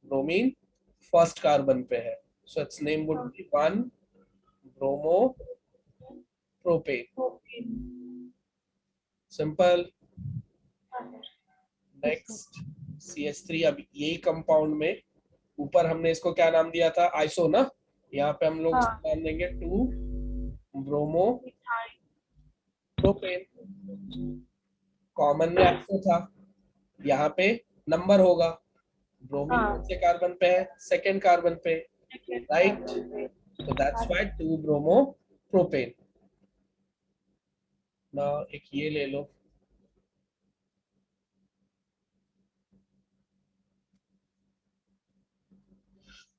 ब्रोमीन फर्स्ट कार्बन पे है, so it's name would be 1 bromo propane. Simple. Next CH3। अब यही कंपाउंड में ऊपर हमने इसको क्या नाम दिया था, आइसो ना। यहाँ पे हम लोग नाम देंगे 2 ब्रोमो प्रोपेन। कॉमन में आइसो था, यहाँ पे नंबर होगा। ब्रोमीन कौन से कार्बन पे है, सेकेंड कार्बन पे, राइट? तो दैट्स व्हाई 2 ब्रोमो प्रोपेन। ना एक ये ले लो,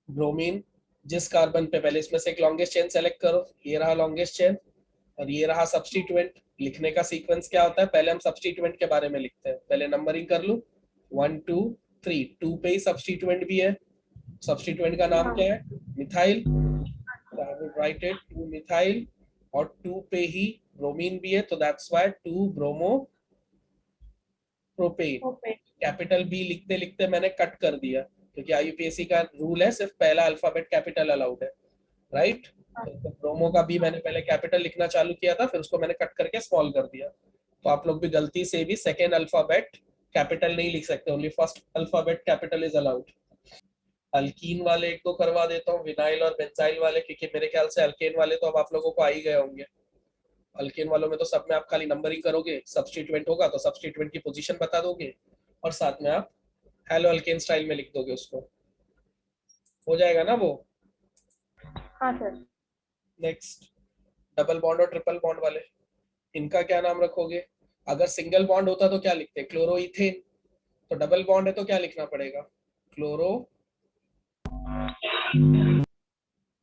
ब्रोमीन जिस कार्बन पे, पहले इसमें से एक लॉन्गेस्ट चेन सेलेक्ट करो। ये रहा लॉन्गेस्ट चेन और ये रहा सब्स्टिट्यूएंट। लिखने का सीक्वेंस क्या होता है, पहले हम सब्स्टिट्यूएंट के बारे में लिखते हैं। पहले नंबरिंग कर लूं, 1 2 3 2 पे ही सब्स्टिट्यूएंट भी है, सब्स्टिट्यूएंट का नाम क्या है, methyl, I will write it 2 methyl, और 2 पे ही ब्रोमीन भी है, तो that's why 2 bromo propane. Capital B लिखते लिखते मैंने कट कर दिया, क्योंकि आईयूपीएससी का रूल है सिर्फ पहला अल्फाबेट कैपिटल अलाउड है, राइट। तो ब्रोमो का बी मैंने पहले कैपिटल लिखना चालू किया था, फिर उसको मैंने कट करके स्मॉल कर दिया। तो आप लोग भी गलती से भी सेकेंड अल्फाबेट कैपिटल नहीं लिख सकते, only first alphabet capital is allowed. Alkyne वाले एक दो करवा देता हूँ, विनाइल और बेंजाइल वाले, क्योंकि मेरे ख्याल से अल्केन वाले तो अब आप लोगों को आ ही गए होंगे। अल्केन वालों में तो सब में आप खाली नंबरिंग करोगे, सब्स्टिट्यूएंट होगा तो सब्स्टिट्यूएंट की पोजीशन बता दोगे, और साथ में आप हेलो अल्केन स्टाइल में लिख दोगे, उसको हो जाएगा ना वो। हाँ सर। नेक्स्ट, डबल बॉन्ड और ट्रिपल बॉन्ड वाले, इनका क्या नाम रखोगे? अगर सिंगल बॉन्ड होता तो क्या लिखते, क्लोरोइथेन, तो डबल बॉन्ड है तो क्या लिखना पड़ेगा, क्लोरो,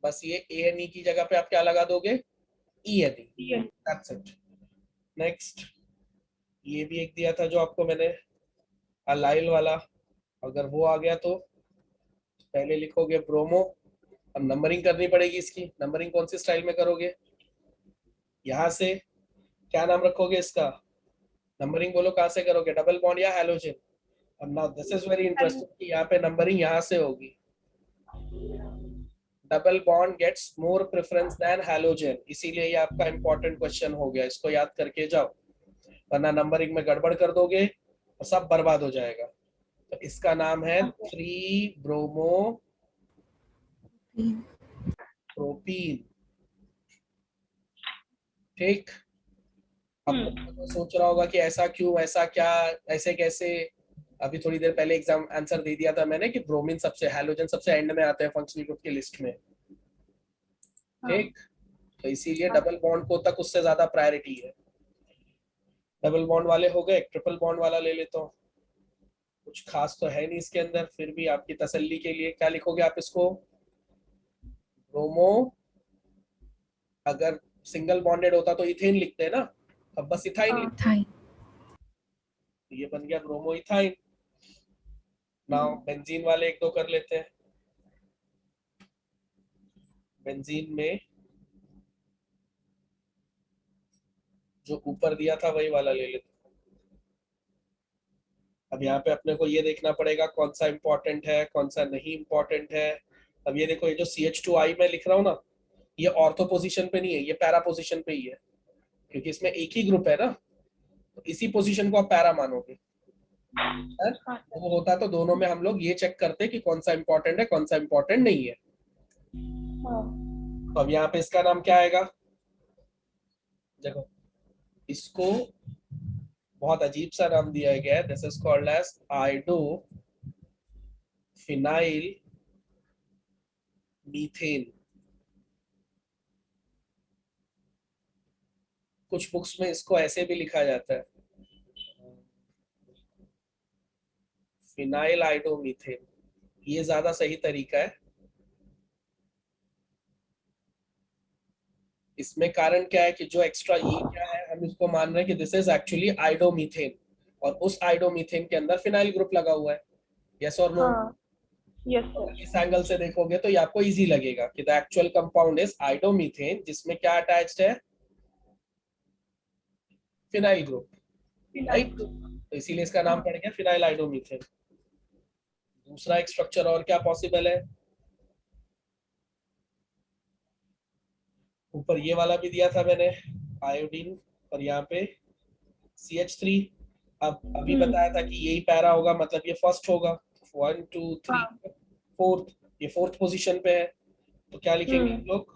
बस ये ए एन ई की जगह पे आप क्या लगा दोगे, E N E, that's it. Next, ये भी एक दिया था जो आपको मैंने, अलाइल वाला, अगर वो आ गया तो पहले लिखोगे ब्रोमो। अब नंबरिंग करनी पड़ेगी इसकी, नंबरिंग कौन सी स्टाइल में करोगे, यहाँ से क्या नाम रखोगे इसका, नंबरिंग बोलो कहाँ से करोगे, डबल बॉन्ड या हैलोजन। अब now this is very interesting कि यहाँ पे नंबरिंग यहाँ से होगी, double bond gets more preference than halogen, इसीलिए ये आपका इंपॉर्टेंट क्वेश्चन हो गया, इसको याद करके जाओ, वरना नंबरिंग में गड़बड़ कर दोगे और सब बर्बाद हो जाएगा। तो इसका नाम है 3 ब्रोमो प्रोपीन, ठीक। अब तो सोच रहा होगा कि ऐसा क्यों, ऐसा क्या, ऐसे कैसे। अभी थोड़ी देर पहले एग्जाम आंसर दे दिया था मैंने कि ब्रोमीन सबसे, हैलोजन सबसे एंड में आते हैं फंक्शनल ग्रुप की लिस्ट में, ठीक। तो इसीलिए डबल बॉन्ड को तक उससे ज्यादा प्रायोरिटी है। डबल बॉन्ड वाले हो गए, ट्रिपल बॉन्ड वाला ले लेता हूँ, कुछ खास तो है नहीं इसके अंदर, फिर भी आपकी तसल्ली के लिए क्या लिखोगे आप इसको, ब्रोमो, अगर सिंगल बॉन्डेड होता तो इथेन लिखते हैं ना, अब बस इथाइन लिखते हैं, ये बन गया ब्रोमो इथाइन। नाउ बेंजीन वाले एक दो कर लेते हैं, बेंजीन में जो ऊपर दिया था वही वाला ले लेते हैं। अब यहाँ पे अपने को ये देखना पड़ेगा कौन सा इंपॉर्टेंट है कौन सा नहीं इंपॉर्टेंट है। अब ये देखो, ये जो CH2I में लिख रहा हूँ ना, ये ऑर्थो पोजीशन पे नहीं है, ये पैरा पोजीशन पे ही है, क्योंकि इसमें एक ही ग्रुप है ना, तो इसी पोजीशन को आप पैरा मानोगे। वो होता तो दोनों में हम लोग ये चेक करते कि कौन सा इंपॉर्टेंट है कौन सा इंपॉर्टेंट नहीं है। तो अब यहाँ पे इसका नाम क्या आएगा, देखो इसको बहुत अजीब सा नाम दिया गया है, this is called as iodo phenyl methane. कुछ बुक्स में इसको ऐसे भी लिखा जाता है, फिनाइल आइडोमीथेन, ये ज्यादा सही तरीका है। इसमें कारण क्या है कि जो एक्स्ट्रा ये क्या है, हम इसको मान रहे हैं कि दिस इज एक्चुअली आइडोमीथेन, और उस आइडोमीथेन के अंदर फिनाइल ग्रुप लगा हुआ है, यस और नो। Yes sir. इस एंगल से देखोगे तो ये आपको इजी लगेगा कि द एक्चुअल कंपाउंड इज आइडोमीथेन, जिसमें क्या अटैच्ड है, फिनाइल ग्रुप, राइट। तो इसीलिए इसका नाम पड़ गया फिनाइल आइडोमीथेन। दूसरा एक स्ट्रक्चर और क्या पॉसिबल है, ऊपर ये वाला भी दिया था मैंने आयोडीन, और यहाँ पे CH3। अब अभी बताया था कि यही पैरा होगा, मतलब ये फर्स्ट होगा, 1 2 3 फोर्थ, ये फोर्थ पोजीशन पे है, तो क्या लिखेंगे हम लोग,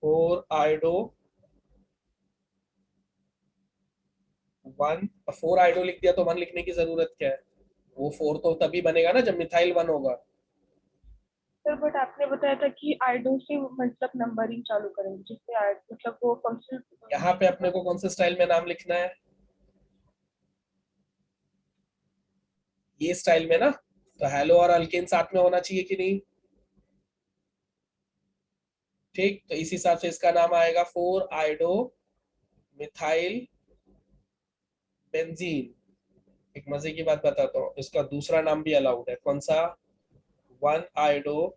फोर आयोडो 1, 4 आयोडो लिख दिया तो 1 लिखने की जरूरत क्या है, वो 4 तो तभी बनेगा ना जब मिथाइल 1 होगा। सर बट आपने बताया था कि आइडो से मतलब नंबरिंग चालू करेंगे, जिससे मतलब वो फंक्शन। यहाँ पे अपने को कौन से स्टाइल में नाम लिखना है, ये स्टाइल में ना, तो हेलो और अल्केन साथ में होना चाहिए कि नहीं, ठीक। तो इस हिसाब से इसका नाम आएगा 4 आयोडो मिथाइल बेंजीन। एक मजे की बात बताता हूँ, इसका दूसरा नाम भी अलाउड है। कौन सा? 1-आयोडो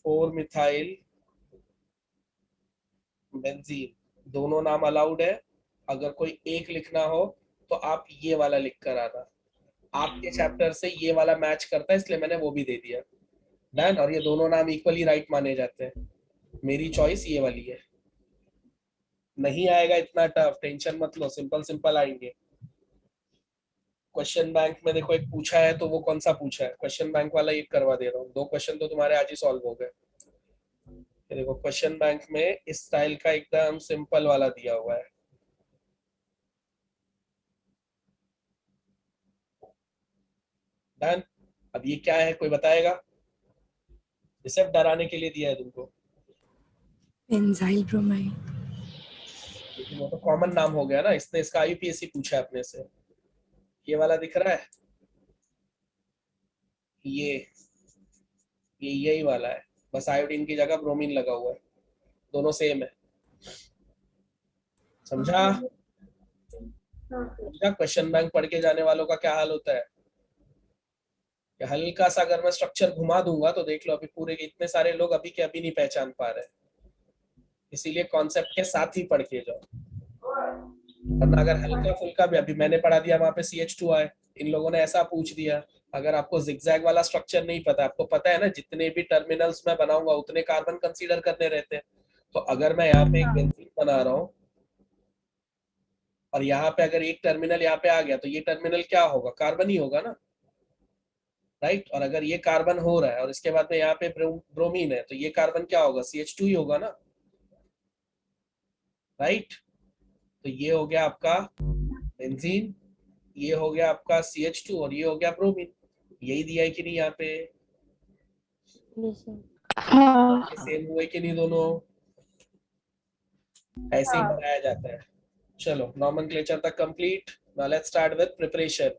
4-मिथाइल बेंजीन। दोनों नाम अलाउड है। अगर कोई एक लिखना हो तो आप ये वाला लिख कर आना। आपके चैप्टर से ये वाला मैच करता है, इसलिए मैंने वो भी दे दिया। डन। और ये दोनों नाम इक्वली राइट माने जाते हैं। मेरी चॉइस ये वाली है। नहीं आएगा इतना टफ, टेंशन मत लो, सिंपल सिंपल आएंगे। क्वेश्चन बैंक में देखो एक पूछा है, तो वो कौन सा पूछा है? क्वेश्चन बैंक वाला एक करवा दे रहा हूँ। 2 क्वेश्चन तो तुम्हारे आज ही सॉल्व हो गए। ये देखो क्वेश्चन बैंक में इस स्टाइल का एकदम सिंपल वाला दिया हुआ है। डन। अब ये क्या है, कोई बताएगा? ये सिर्फ डराने के लिए दिया है तुमको, बेंजाइल ब्रोमाइड। लेकिन वो तो कॉमन नाम हो गया ना, इसने इसका आईयूपीएससी पूछा है अपने से। ये वाला दिख रहा है, ये यही वाला है, बस आयोडीन की जगह ब्रोमीन लगा हुआ है। दोनों सेम है। समझा? समझा? क्वेश्चन बैंक पढ़ के जाने वालों का क्या हाल होता है कि हल्का सा अगर मैं स्ट्रक्चर घुमा दूंगा तो देख लो, अभी पूरे के इतने सारे लोग अभी के अभी नहीं पहचान पा रहे। इसीलिए कॉन्सेप्ट के साथ ही पढ़ के जाओ, वरना अगर हल्का फुल्का भी, अभी मैंने पढ़ा दिया वहां पे CH2 आए, इन लोगों ने ऐसा पूछ दिया। अगर आपको जिगजैग वाला स्ट्रक्चर नहीं पता, आपको पता है ना जितने भी टर्मिनल्स मैं बनाऊंगा उतने कार्बन कंसीडर करने रहते हैं, तो अगर मैं यहाँ पे एक बेंजीन बना रहा हूँ और यहाँ पे अगर एक टर्मिनल यहाँ पे आ गया, तो ये टर्मिनल क्या होगा? कार्बन ही होगा ना, राइट? और अगर ये कार्बन हो रहा है और इसके बाद में यहाँ पे ब्रोमीन है, तो ये कार्बन क्या होगा? CH2 ही होगा ना, राइट? तो ये हो गया आपका बेंजीन, ये हो गया आपका CH2 और ये हो गया ब्रोमीन। यही दिया है कि नहीं यहाँ पे? हाँ सेम हुए कि नहीं दोनों? ऐसे ही बनाया जाता है। चलो, नॉमेनक्लेचर तक complete. Now let's start with preparation.